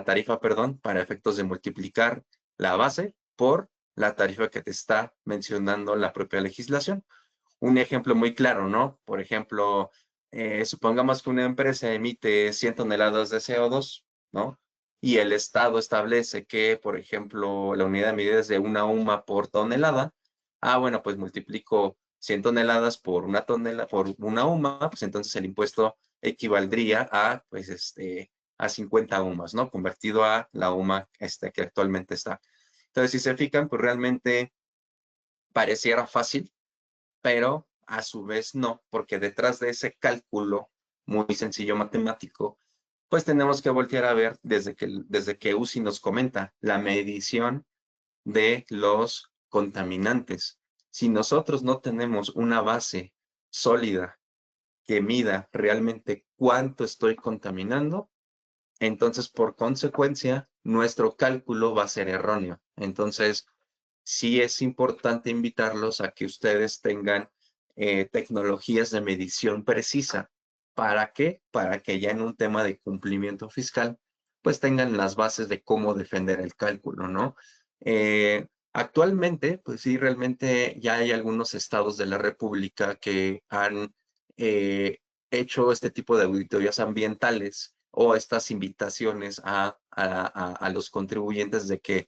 tarifa, perdón, para efectos de multiplicar la base por la tarifa que te está mencionando la propia legislación. Un ejemplo muy claro, ¿no? Por ejemplo, supongamos que una empresa emite 100 toneladas de CO2, ¿no? Y el Estado establece que, por ejemplo, la unidad de medida es de una UMA por tonelada. Bueno, pues multiplico 100 toneladas por por una UMA, pues entonces el impuesto equivaldría pues, a 50 UMAs, ¿no? Convertido a la UMA que actualmente está. Entonces, si se fijan, pues realmente pareciera fácil, pero a su vez no, porque detrás de ese cálculo muy sencillo matemático, pues tenemos que voltear a ver desde que UCI nos comenta la medición de los contaminantes. Si nosotros no tenemos una base sólida que mida realmente cuánto estoy contaminando, entonces por consecuencia nuestro cálculo va a ser erróneo. Entonces, sí es importante invitarlos a que ustedes tengan tecnologías de medición precisa. ¿Para qué? Para que ya en un tema de cumplimiento fiscal, pues tengan las bases de cómo defender el cálculo, ¿no? Actualmente, pues sí, realmente ya hay algunos estados de la República que han hecho este tipo de auditorías ambientales o estas invitaciones a los contribuyentes de que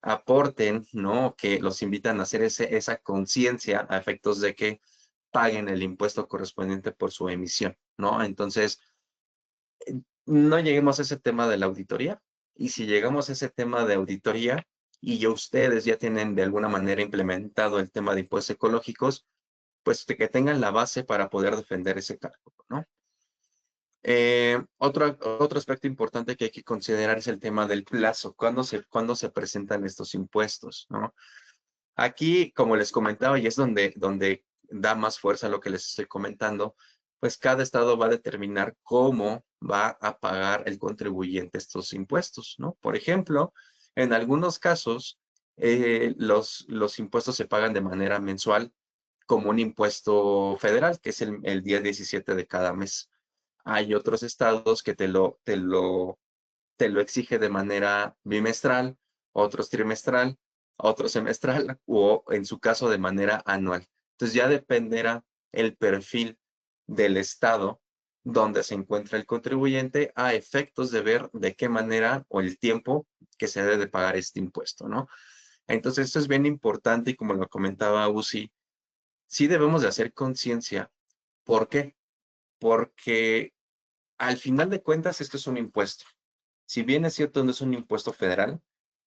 aporten, ¿no? Que los invitan a hacer esa conciencia a efectos de que paguen el impuesto correspondiente por su emisión, ¿no? Entonces, no lleguemos a ese tema de la auditoría. Y si llegamos a ese tema de auditoría y ya ustedes ya tienen de alguna manera implementado el tema de impuestos ecológicos, pues que tengan la base para poder defender ese cálculo, ¿no? Otro aspecto importante que hay que considerar es el tema del plazo. ¿Cuándo se presentan estos impuestos, ¿no? Aquí, como les comentaba, y es donde da más fuerza lo que les estoy comentando, pues cada estado va a determinar cómo va a pagar el contribuyente estos impuestos, ¿no? Por ejemplo, en algunos casos, los impuestos se pagan de manera mensual como un impuesto federal, que es el día 17 de cada mes. Hay otros estados que te lo exige de manera bimestral, otros trimestral, otro semestral o en su caso de manera anual. Entonces ya dependerá el perfil del estado donde se encuentra el contribuyente a efectos de ver de qué manera o el tiempo que se debe de pagar este impuesto, ¿no? Entonces esto es bien importante y como lo comentaba Uzi, sí debemos de hacer conciencia. ¿Por qué? Porque al final de cuentas esto es un impuesto. Si bien es cierto, no es un impuesto federal,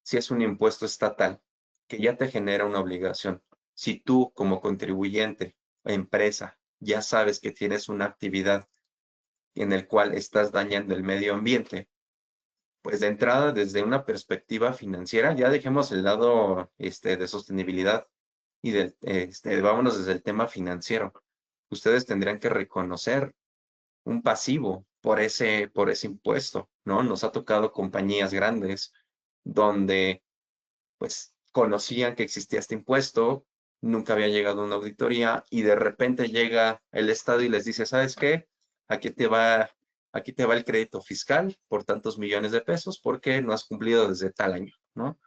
sí es un impuesto estatal que ya te genera una obligación. Si tú como contribuyente o empresa ya sabes que tienes una actividad en el cual estás dañando el medio ambiente, pues de entrada desde una perspectiva financiera, ya dejemos el lado de sostenibilidad y vámonos desde el tema financiero. Ustedes tendrían que reconocer un pasivo por ese impuesto, ¿no? Nos ha tocado compañías grandes donde pues conocían que existía este impuesto, nunca había llegado una auditoría y de repente llega el Estado y les dice, ¿sabes qué? Aquí te va, aquí te va el crédito fiscal por tantos millones de pesos porque no has cumplido desde tal año, ¿no?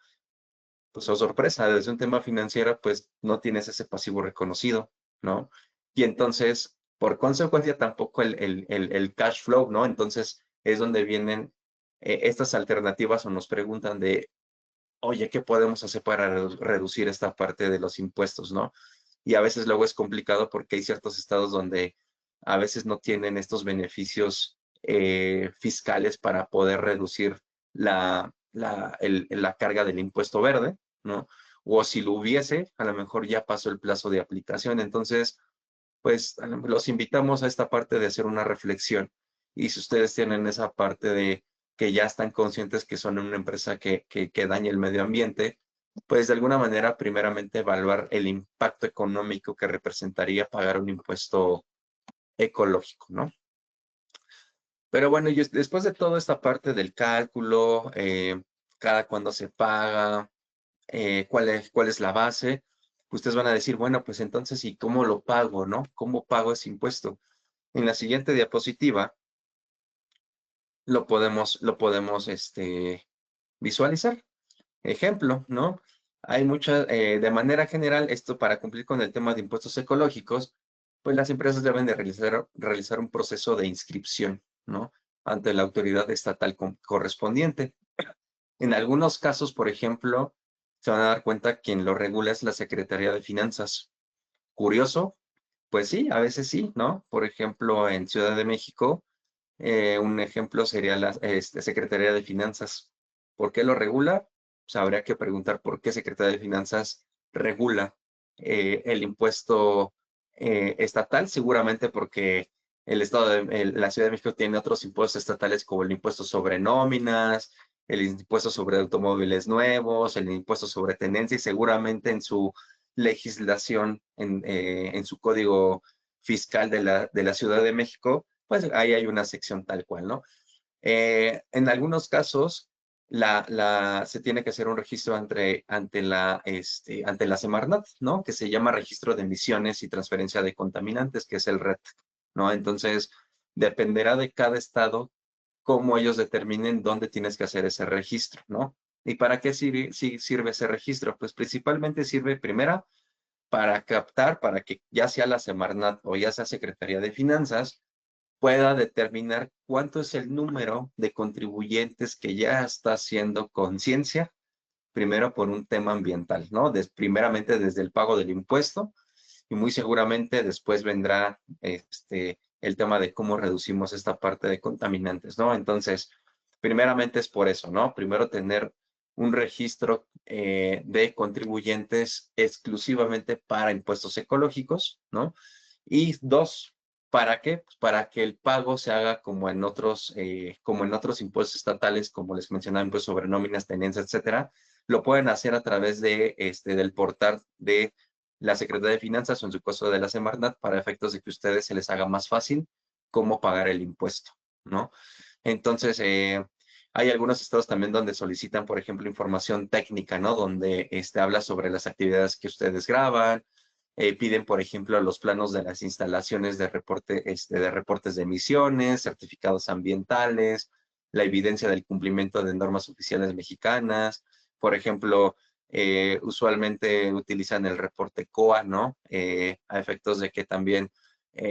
Pues, oh sorpresa, desde un tema financiero, pues no tienes ese pasivo reconocido, ¿no? Y entonces, por consecuencia, tampoco el cash flow, ¿no? Entonces, es donde vienen estas alternativas o nos preguntan de, oye, ¿qué podemos hacer para reducir esta parte de los impuestos, ¿no? Y a veces luego es complicado porque hay ciertos estados donde a veces no tienen estos beneficios fiscales para poder reducir la carga del impuesto verde, ¿no? O si lo hubiese, a lo mejor ya pasó el plazo de aplicación. Entonces, pues los invitamos a esta parte de hacer una reflexión. Y si ustedes tienen esa parte de que ya están conscientes que son una empresa que daña el medio ambiente, pues de alguna manera, primeramente, evaluar el impacto económico que representaría pagar un impuesto ecológico, ¿no? Pero bueno, y después de toda esta parte del cálculo, cada cuándo se paga, cuál es la base, ustedes van a decir, bueno, pues entonces, ¿y cómo lo pago, no? ¿Cómo pago ese impuesto? En la siguiente diapositiva lo podemos visualizar. Ejemplo, ¿no? Hay muchas, de manera general, esto para cumplir con el tema de impuestos ecológicos, pues las empresas deben de realizar un proceso de inscripción, ¿no? Ante la autoridad estatal correspondiente. En algunos casos, por ejemplo, se van a dar cuenta quien lo regula es la Secretaría de Finanzas. Curioso, pues sí, a veces sí, ¿no? Por ejemplo, en Ciudad de México, un ejemplo sería la Secretaría de Finanzas. ¿Por qué lo regula? Pues habría que preguntar por qué Secretaría de Finanzas regula el impuesto estatal, seguramente porque la Ciudad de México tiene otros impuestos estatales como el impuesto sobre nóminas, el impuesto sobre automóviles nuevos, el impuesto sobre tenencia y seguramente en su legislación, en su código fiscal de la Ciudad de México, pues ahí hay una sección tal cual, ¿no? En algunos casos, se tiene que hacer un registro ante la Semarnat, ¿no? Que se llama Registro de Emisiones y Transferencia de Contaminantes, que es el RET, ¿no? Entonces, dependerá de cada estado cómo ellos determinen dónde tienes que hacer ese registro, ¿no? ¿Y para qué sirve ese registro? Pues principalmente sirve primero para captar, para que ya sea la Semarnat o ya sea Secretaría de Finanzas, pueda determinar cuánto es el número de contribuyentes que ya está haciendo conciencia, primero por un tema ambiental, ¿no? Primeramente desde el pago del impuesto y muy seguramente después vendrá el tema de cómo reducimos esta parte de contaminantes, ¿no? Entonces, primeramente es por eso, ¿no? Primero tener un registro de contribuyentes exclusivamente para impuestos ecológicos, ¿no? Y dos, ¿para qué? Pues para que el pago se haga como en otros impuestos estatales, como les mencionaba, impuestos sobre nóminas, tenencias, etcétera. Lo pueden hacer a través de, del portal de la Secretaría de Finanzas o en su caso de la Semarnat para efectos de que a ustedes se les haga más fácil cómo pagar el impuesto, ¿no? Entonces, hay algunos estados también donde solicitan, por ejemplo, información técnica, ¿no? Donde habla sobre las actividades que ustedes graban, piden, por ejemplo, los planos de las instalaciones de reporte, de reportes de emisiones, certificados ambientales, la evidencia del cumplimiento de normas oficiales mexicanas. Por ejemplo, usualmente utilizan el reporte COA, ¿no? A efectos de que también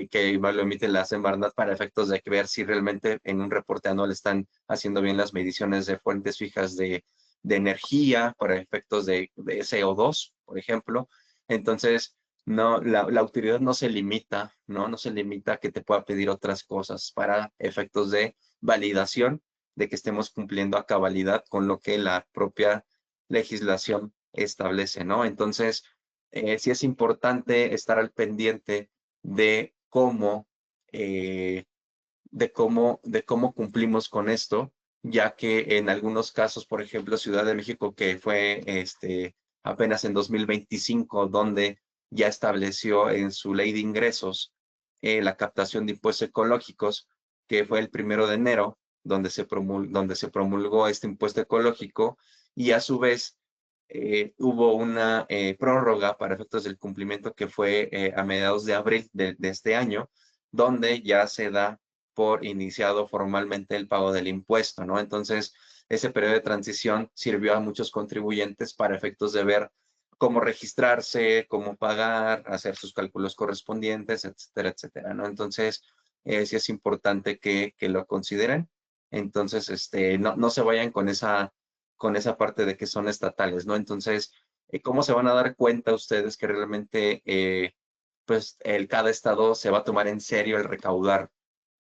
que igual lo emite la Semarnat para efectos de ver si realmente en un reporte anual están haciendo bien las mediciones de fuentes fijas de energía para efectos de CO2, por ejemplo. Entonces, no, la autoridad no se limita, ¿no? No se limita a que te pueda pedir otras cosas para efectos de validación de que estemos cumpliendo a cabalidad con lo que la propia legislación establece, ¿no? Entonces, sí es importante estar al pendiente de cómo, de cómo cumplimos con esto, ya que en algunos casos, por ejemplo, Ciudad de México, que fue apenas en 2025, donde ya estableció en su ley de ingresos la captación de impuestos ecológicos, que fue el 1 de enero, donde se promulgó este impuesto ecológico, y a su vez hubo una prórroga para efectos del cumplimiento que fue a mediados de abril de este año, donde ya se da por iniciado formalmente el pago del impuesto, ¿no? Entonces, ese periodo de transición sirvió a muchos contribuyentes para efectos de ver cómo registrarse, cómo pagar, hacer sus cálculos correspondientes, etcétera, etcétera, ¿no? Entonces, sí es importante que lo consideren. Entonces, no se vayan con esa parte de que son estatales, ¿no? Entonces, ¿cómo se van a dar cuenta ustedes que realmente, pues, cada estado se va a tomar en serio el recaudar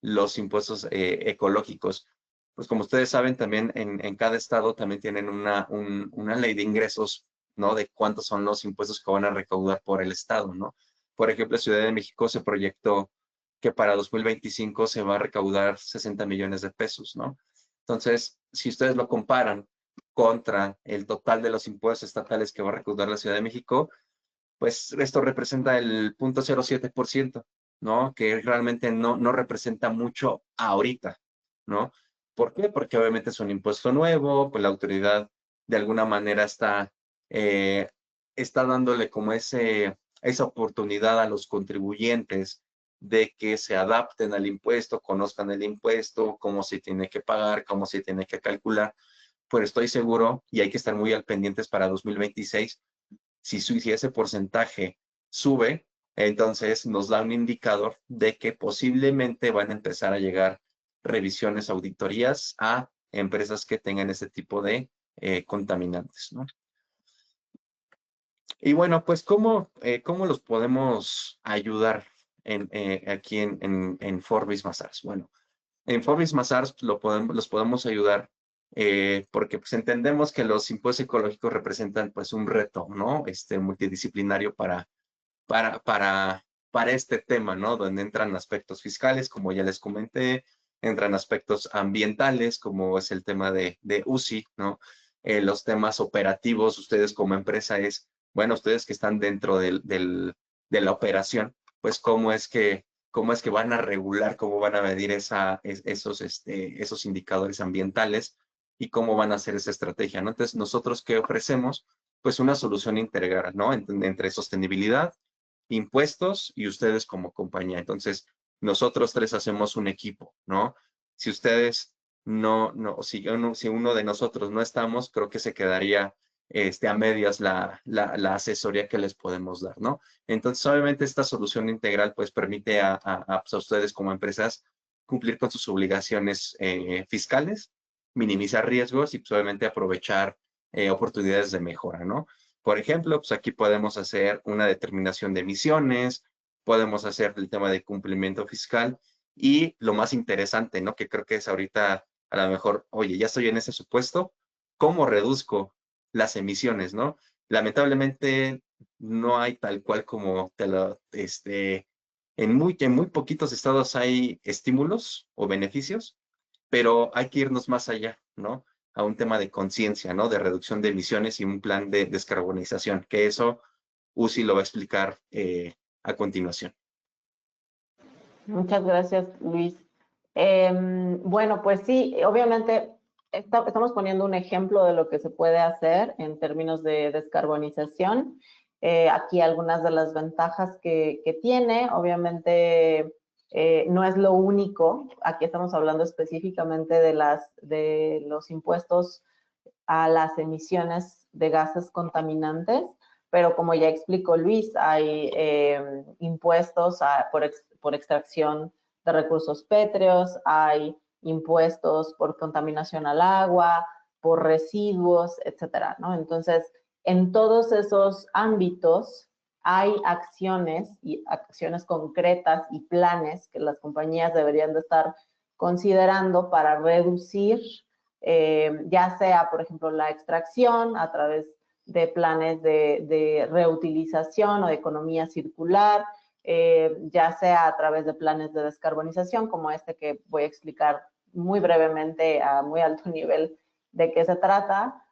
los impuestos ecológicos? Pues como ustedes saben, también en cada estado también tienen una ley de ingresos, ¿no? De cuántos son los impuestos que van a recaudar por el estado, ¿no? Por ejemplo, Ciudad de México se proyectó que para 2025 se va a recaudar 60 millones de pesos, ¿no? Entonces, si ustedes lo comparan contra el total de los impuestos estatales que va a recaudar la Ciudad de México, pues esto representa el 0.07%, ¿no? Que realmente no representa mucho ahorita, ¿no? ¿Por qué? Porque obviamente es un impuesto nuevo, pues la autoridad de alguna manera eh, está dándole como esa oportunidad a los contribuyentes de que se adapten al impuesto, conozcan el impuesto, cómo se tiene que pagar, cómo se tiene que calcular. Pues estoy seguro, y hay que estar muy al pendientes para 2026, si ese porcentaje sube, entonces nos da un indicador de que posiblemente van a empezar a llegar revisiones, auditorías a empresas que tengan este tipo de contaminantes, ¿no? Y bueno, pues, ¿cómo los podemos ayudar aquí en Forbis Mazars? Bueno, en Forbis Mazars los podemos ayudar porque pues entendemos que los impuestos ecológicos representan pues un reto, ¿no? Multidisciplinario para este tema, ¿no? Donde entran aspectos fiscales, como ya les comenté, entran aspectos ambientales, como es el tema de UCI, ¿no? Los temas operativos, ustedes como empresa bueno, ustedes que están dentro de la operación, pues cómo es que van a regular, cómo van a medir esos indicadores ambientales y cómo van a hacer esa estrategia, ¿no? Entonces, nosotros, ¿qué ofrecemos? Pues una solución integral, ¿no? Entre sostenibilidad, impuestos y ustedes como compañía. Entonces, nosotros tres hacemos un equipo, ¿no? Si ustedes si uno de nosotros no estamos, creo que se quedaría a medias la asesoría que les podemos dar, ¿no? Entonces, obviamente, esta solución integral, pues, permite pues, a ustedes como empresas cumplir con sus obligaciones fiscales, minimizar riesgos y, pues, obviamente, aprovechar oportunidades de mejora, ¿no? Por ejemplo, pues aquí podemos hacer una determinación de emisiones, podemos hacer el tema de cumplimiento fiscal y lo más interesante, ¿no? Que creo que es ahorita a lo mejor, oye, ya estoy en ese supuesto, ¿cómo reduzco las emisiones, no? Lamentablemente no hay tal cual como en muy poquitos estados hay estímulos o beneficios, pero hay que irnos más allá, ¿no? A un tema de conciencia, ¿no? De reducción de emisiones y un plan de descarbonización, que eso UCI lo va a explicar a continuación. Muchas gracias, Luis. Bueno, pues sí, obviamente estamos poniendo un ejemplo de lo que se puede hacer en términos de descarbonización. Aquí algunas de las ventajas que tiene, obviamente no es lo único. Aquí estamos hablando específicamente de los impuestos a las emisiones de gases contaminantes, pero como ya explicó Luis, hay impuestos por extracción de recursos pétreos, hay impuestos por contaminación al agua, por residuos, etcétera, ¿no? Entonces, en todos esos ámbitos hay acciones y acciones concretas y planes que las compañías deberían de estar considerando para reducir ya sea, por ejemplo, la extracción a través de planes de reutilización o de economía circular, ya sea a través de planes de descarbonización, como este que voy a explicar muy brevemente a muy alto nivel de qué se trata,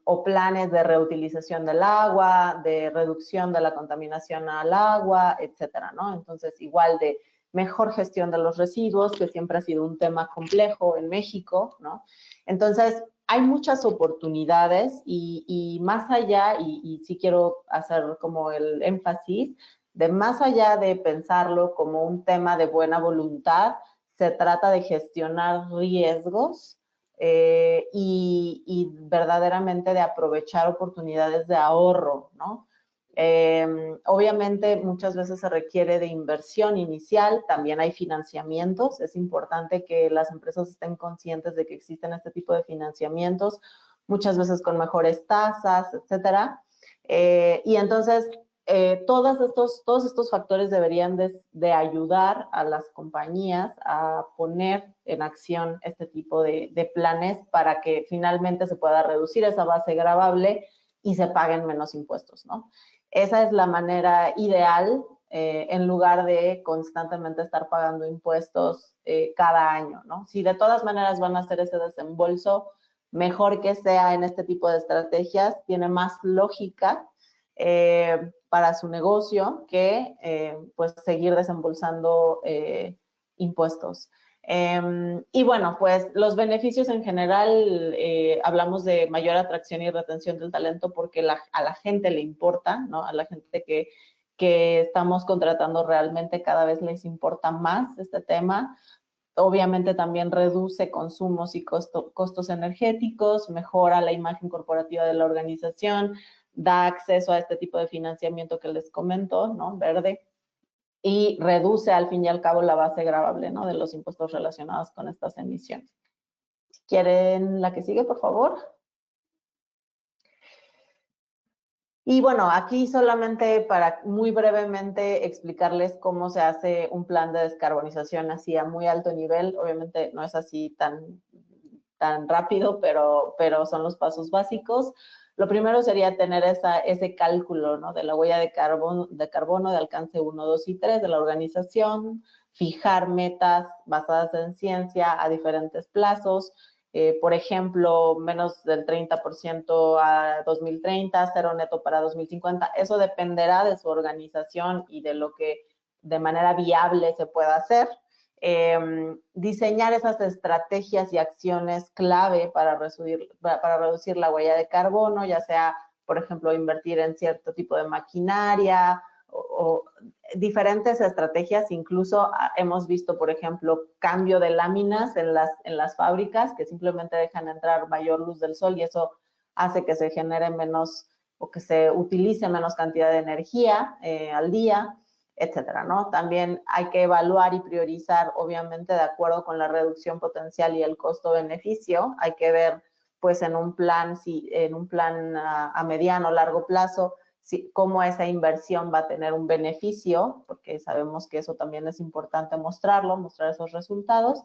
o planes de reutilización del agua, de reducción de la contaminación al agua, etcétera, ¿no? Entonces, igual de mejor gestión de los residuos, que siempre ha sido un tema complejo en México, ¿no? Entonces, hay muchas oportunidades y más allá, y sí quiero hacer como el énfasis, de más allá de pensarlo como un tema de buena voluntad, se trata de gestionar riesgos y verdaderamente de aprovechar oportunidades de ahorro, ¿no? Obviamente muchas veces se requiere de inversión inicial, también hay financiamientos, es importante que las empresas estén conscientes de que existen este tipo de financiamientos, muchas veces con mejores tasas, etcétera. Y entonces todos estos factores deberían de ayudar a las compañías a poner en acción este tipo de planes para que finalmente se pueda reducir esa base gravable y se paguen menos impuestos, ¿no? Esa es la manera ideal en lugar de constantemente estar pagando impuestos cada año, ¿no? Si de todas maneras van a hacer ese desembolso, mejor que sea en este tipo de estrategias, tiene más lógica para su negocio que pues seguir desembolsando impuestos. Y bueno, pues los beneficios en general, hablamos de mayor atracción y retención del talento porque a la gente le importa, ¿no? A la gente que estamos contratando realmente cada vez les importa más este tema. Obviamente también reduce consumos y costos energéticos, mejora la imagen corporativa de la organización, da acceso a este tipo de financiamiento que les comento, ¿no? Verde, y reduce al fin y al cabo la base gravable, ¿no? De los impuestos relacionados con estas emisiones. Si quieren la que sigue, por favor. Y bueno, aquí solamente para muy brevemente explicarles cómo se hace un plan de descarbonización así a muy alto nivel. Obviamente no es así tan rápido, pero son los pasos básicos. Lo primero sería tener ese cálculo, ¿no? De la huella de carbono de alcance 1, 2 y 3 de la organización, fijar metas basadas en ciencia a diferentes plazos, por ejemplo, menos del 30% a 2030, cero neto para 2050. Eso dependerá de su organización y de lo que de manera viable se pueda hacer. Diseñar esas estrategias y acciones clave para reducir la huella de carbono, ya sea, por ejemplo, invertir en cierto tipo de maquinaria o diferentes estrategias. Incluso hemos visto, por ejemplo, cambio de láminas en las fábricas que simplemente dejan entrar mayor luz del sol y eso hace que se genere menos o que se utilice menos cantidad de energía al día, etcétera, ¿no? También hay que evaluar y priorizar, obviamente, de acuerdo con la reducción potencial y el costo-beneficio. Hay que ver pues en un plan, a mediano o largo plazo, cómo esa inversión va a tener un beneficio, porque sabemos que eso también es importante mostrarlo, mostrar esos resultados,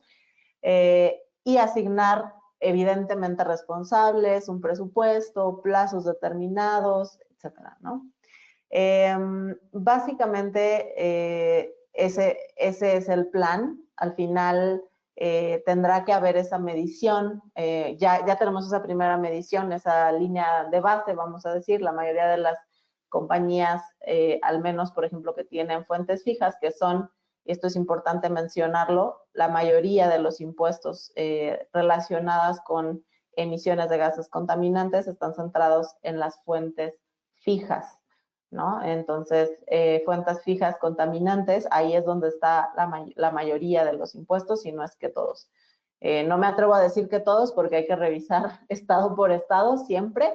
y asignar evidentemente responsables, un presupuesto, plazos determinados, etcétera, ¿no? Básicamente, ese es el plan. Al final tendrá que haber esa medición. Ya tenemos esa primera medición, esa línea de base, vamos a decir. La mayoría de las compañías, al menos, por ejemplo, que tienen fuentes fijas, que son, esto es importante mencionarlo, la mayoría de los impuestos relacionados con emisiones de gases contaminantes están centrados en las fuentes fijas, ¿no? Entonces, fuentes fijas contaminantes, ahí es donde está la mayoría de los impuestos, y no es que todos. No me atrevo a decir que todos, porque hay que revisar estado por estado siempre,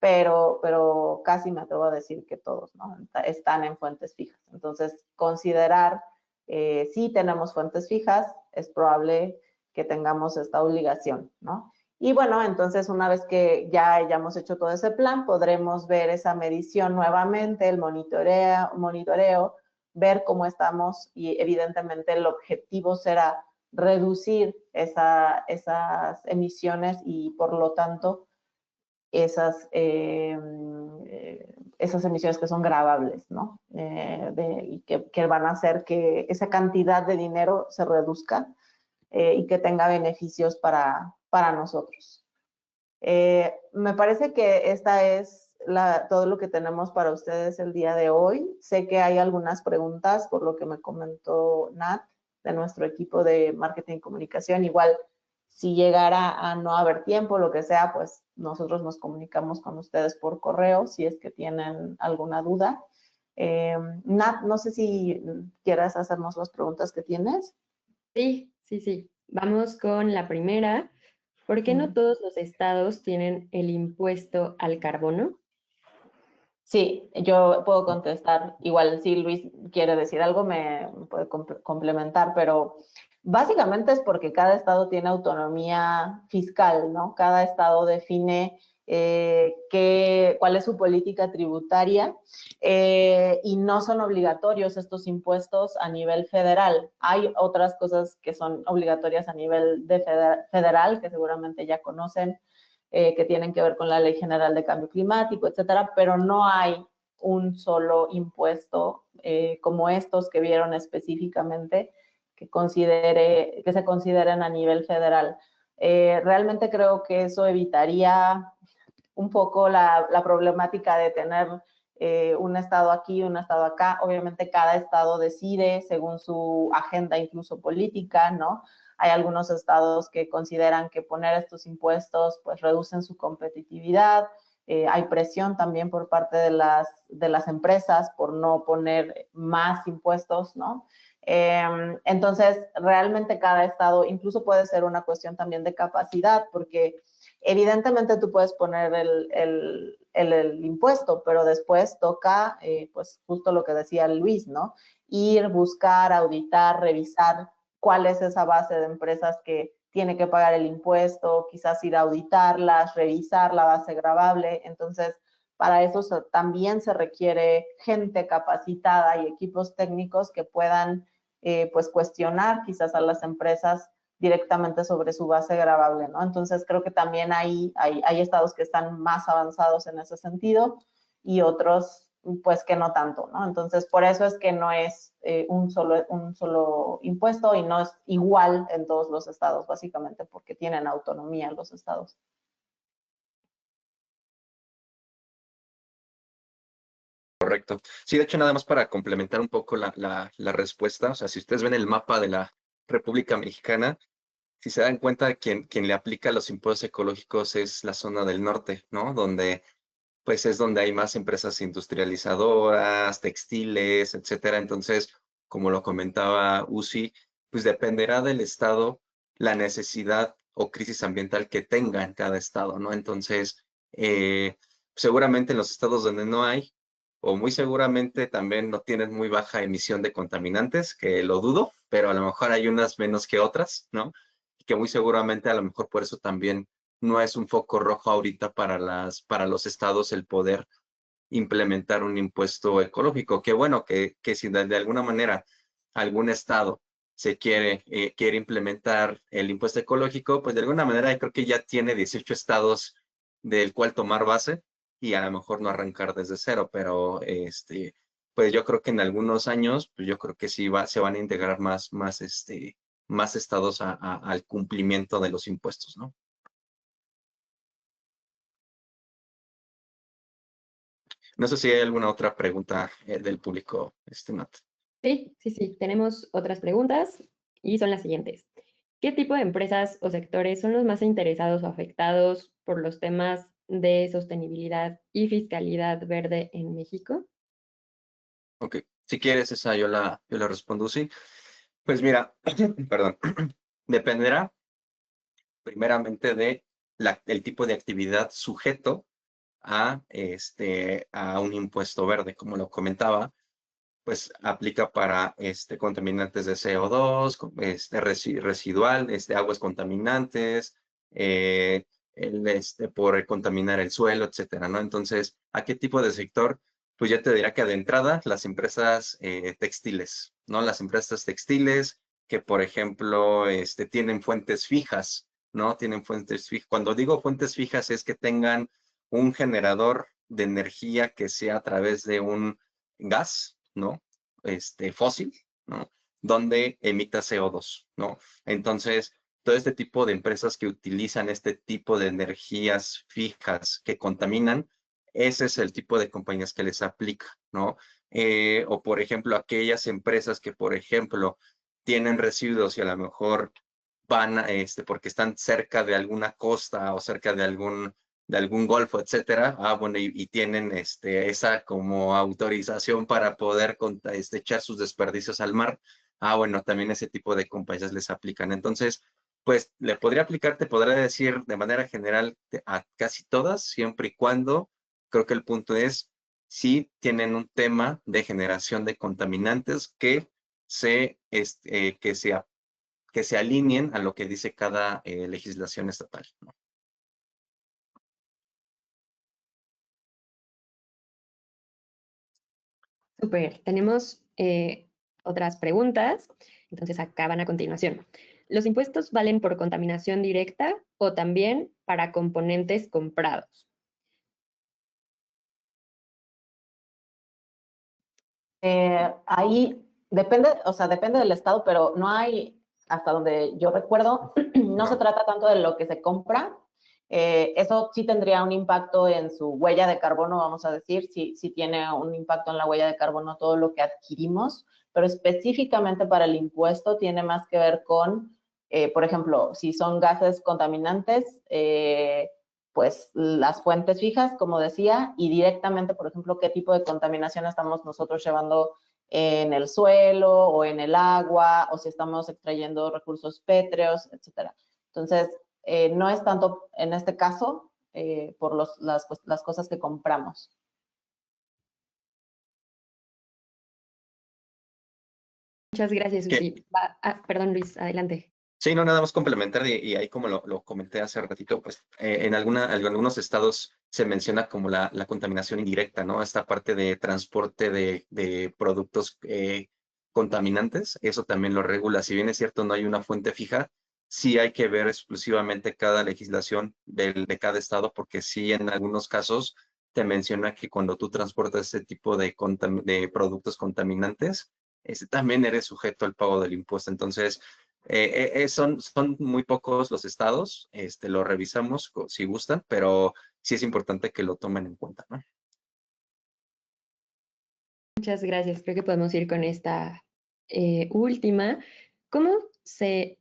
pero casi me atrevo a decir que todos, ¿no? Están en fuentes fijas. Entonces, considerar si tenemos fuentes fijas, es probable que tengamos esta obligación, ¿no? Y bueno, entonces una vez que ya hayamos hecho todo ese plan, podremos ver esa medición nuevamente, el monitoreo, ver cómo estamos, y evidentemente el objetivo será reducir esas emisiones y por lo tanto esas emisiones que son gravables, ¿no? Y que van a hacer que esa cantidad de dinero se reduzca y que tenga beneficios para nosotros. Me parece que esta es todo lo que tenemos para ustedes el día de hoy. Sé que hay algunas preguntas por lo que me comentó Nat de nuestro equipo de marketing y comunicación. Igual, si llegara a no haber tiempo, lo que sea, pues nosotros nos comunicamos con ustedes por correo si es que tienen alguna duda. Nat, no sé si quieras hacernos las preguntas que tienes. Sí, sí, sí. Vamos con la primera. ¿Por qué no todos los estados tienen el impuesto al carbono? Sí, yo puedo contestar. Igual si Luis quiere decir algo, me puede complementar, pero básicamente es porque cada estado tiene autonomía fiscal, ¿no? Cada estado define cuál es su política tributaria, y no son obligatorios estos impuestos a nivel federal. Hay otras cosas que son obligatorias a nivel federal, que seguramente ya conocen, que tienen que ver con la Ley General de Cambio Climático, etcétera, pero no hay un solo impuesto como estos que vieron específicamente que se consideren a nivel federal. Realmente creo que eso evitaría un poco la problemática de tener un estado aquí, un estado acá. Obviamente cada estado decide según su agenda, incluso política, ¿no? Hay algunos estados que consideran que poner estos impuestos pues reducen su competitividad. Hay presión también por parte de las empresas por no poner más impuestos, ¿no? Entonces, realmente cada estado, incluso puede ser una cuestión también de capacidad, porque evidentemente tú puedes poner el impuesto, pero después toca, pues justo lo que decía Luis, ¿no? Ir, buscar, auditar, revisar cuál es esa base de empresas que tiene que pagar el impuesto, quizás ir a auditarlas, revisar la base gravable. Entonces, para eso también se requiere gente capacitada y equipos técnicos que puedan pues cuestionar quizás a las empresas directamente sobre su base gravable, ¿no? Entonces creo que también hay estados que están más avanzados en ese sentido y otros pues que no tanto, ¿no? Entonces por eso es que no es un solo impuesto y no es igual en todos los estados, básicamente porque tienen autonomía los estados. Correcto. Sí, de hecho, nada más para complementar un poco la respuesta, o sea, si ustedes ven el mapa de la República Mexicana, si se dan cuenta, quien le aplica los impuestos ecológicos es la zona del norte, ¿no? Donde, pues, es donde hay más empresas industrializadoras, textiles, etcétera. Entonces, como lo comentaba Uzi, pues dependerá del estado la necesidad o crisis ambiental que tenga en cada estado, ¿no? Entonces, seguramente en los estados donde no hay, o muy seguramente también no tienen muy baja emisión de contaminantes, que lo dudo, pero a lo mejor hay unas menos que otras, ¿no? Que muy seguramente a lo mejor por eso también no es un foco rojo ahorita para los estados el poder implementar un impuesto ecológico. Que bueno, que si de alguna manera algún estado quiere implementar el impuesto ecológico, pues de alguna manera creo que ya tiene 18 estados del cual tomar base y a lo mejor no arrancar desde cero, pero pues yo creo que en algunos años, pues yo creo que sí se van a integrar más estados al cumplimiento de los impuestos, ¿no? No sé si hay alguna otra pregunta del público, Nat. Sí. Tenemos otras preguntas y son las siguientes. ¿Qué tipo de empresas o sectores son los más interesados o afectados por los temas de sostenibilidad y fiscalidad verde en México? Ok, si quieres esa yo la respondo, sí. Pues mira, perdón, dependerá primeramente el tipo de actividad sujeto a un impuesto verde, como lo comentaba, pues aplica para contaminantes de CO2, residual, aguas contaminantes, por contaminar el suelo, etcétera, ¿no? Entonces, ¿a qué tipo de sector? Pues ya te dirá que de entrada las empresas textiles, ¿no? Las empresas textiles que, por ejemplo, tienen fuentes fijas, ¿no? Tienen fuentes fijas. Cuando digo fuentes fijas es que tengan un generador de energía que sea a través de un gas, ¿no? Fósil, ¿no? Donde emita CO2, ¿no? Entonces, todo este tipo de empresas que utilizan este tipo de energías fijas que contaminan, ese es el tipo de compañías que les aplica, ¿no? O, por ejemplo, aquellas empresas que, por ejemplo, tienen residuos y a lo mejor van, porque están cerca de alguna costa o cerca de algún golfo, etcétera. Bueno, y tienen esa como autorización para poder echar sus desperdicios al mar. Bueno, también ese tipo de compañías les aplican. Entonces, pues le podría aplicar, te podría decir de manera general a casi todas, siempre y cuando, creo que el punto es, si tienen un tema de generación de contaminantes que se alineen a lo que dice cada legislación estatal, ¿no? Súper, tenemos otras preguntas, entonces acaban a continuación. ¿Los impuestos valen por contaminación directa o también para componentes comprados? Ahí depende, o sea, depende del estado, pero no hay, hasta donde yo recuerdo, no se trata tanto de lo que se compra. Eso sí tendría un impacto en su huella de carbono, vamos a decir, sí tiene un impacto en la huella de carbono todo lo que adquirimos, pero específicamente para el impuesto tiene más que ver con, por ejemplo, si son gases contaminantes, pues las fuentes fijas, como decía, y directamente, por ejemplo, qué tipo de contaminación estamos nosotros llevando en el suelo o en el agua, o si estamos extrayendo recursos pétreos, etcétera. Entonces, no es tanto en este caso por las cosas que compramos. Muchas gracias, Susi. Perdón, Luis, adelante. Sí, no, nada más complementar, y ahí como lo comenté hace ratito, pues en algunos estados se menciona como la contaminación indirecta, ¿no? Esta parte de transporte de productos contaminantes, eso también lo regula. Si bien es cierto, no hay una fuente fija, sí hay que ver exclusivamente cada legislación de cada estado, porque sí en algunos casos te menciona que cuando tú transportas ese tipo de productos contaminantes, también eres sujeto al pago del impuesto. Entonces, son muy pocos los estados, lo revisamos si gustan, pero sí es importante que lo tomen en cuenta, ¿no? Muchas gracias. Creo que podemos ir con esta última. ¿Cómo se,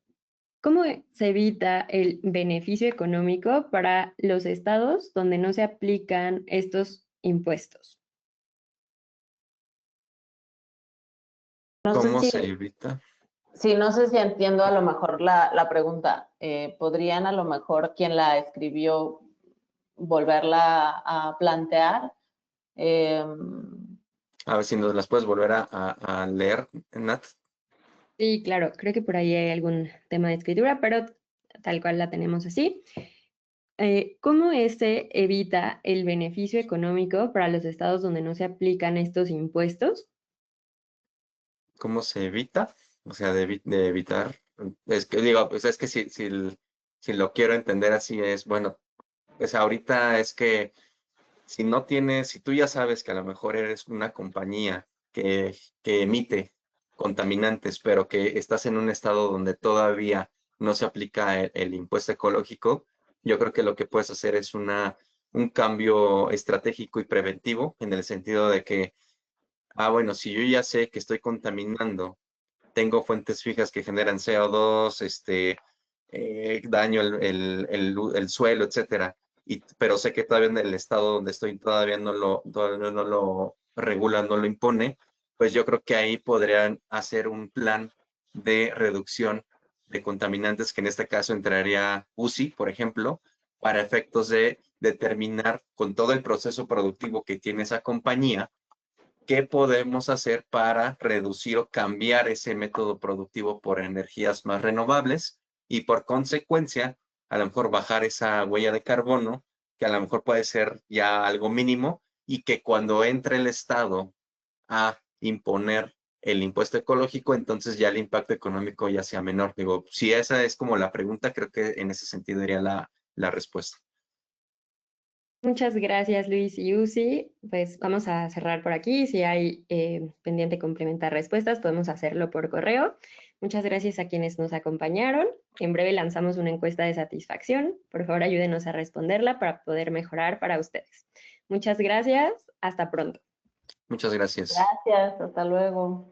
¿Cómo se evita el beneficio económico para los estados donde no se aplican estos impuestos? No sé ¿Cómo si, se evita? sí, no sé si entiendo a lo mejor la pregunta. ¿Podrían a lo mejor quien la escribió volverla a plantear? A ver si nos las puedes volver a leer, Nat. Sí, claro, creo que por ahí hay algún tema de escritura, pero tal cual la tenemos así. ¿Cómo se evita el beneficio económico para los estados donde no se aplican estos impuestos? ¿Cómo se evita? O sea, de evitar. Es que digo, pues es que si lo quiero entender así es, bueno, pues ahorita es que si no tienes, si tú ya sabes que a lo mejor eres una compañía que emite contaminantes, pero que estás en un estado donde todavía no se aplica el impuesto ecológico, yo creo que lo que puedes hacer es un cambio estratégico y preventivo en el sentido de que, bueno, si yo ya sé que estoy contaminando, tengo fuentes fijas que generan CO2, daño el suelo, etcétera. Pero sé que todavía en el estado donde estoy todavía no lo regula, no lo impone, pues yo creo que ahí podrían hacer un plan de reducción de contaminantes, que en este caso entraría UCI, por ejemplo, para efectos de determinar con todo el proceso productivo que tiene esa compañía, qué podemos hacer para reducir o cambiar ese método productivo por energías más renovables y por consecuencia, a lo mejor bajar esa huella de carbono, que a lo mejor puede ser ya algo mínimo y que cuando entre el Estado a imponer el impuesto ecológico, entonces ya el impacto económico ya sea menor. Digo, si esa es como la pregunta, creo que en ese sentido iría la respuesta. Muchas gracias, Luis y Uzi. Pues vamos a cerrar por aquí. Si hay pendiente complementar respuestas, podemos hacerlo por correo. Muchas gracias a quienes nos acompañaron. En breve lanzamos una encuesta de satisfacción. Por favor, ayúdenos a responderla para poder mejorar para ustedes. Muchas gracias. Hasta pronto. Muchas gracias. Gracias, hasta luego.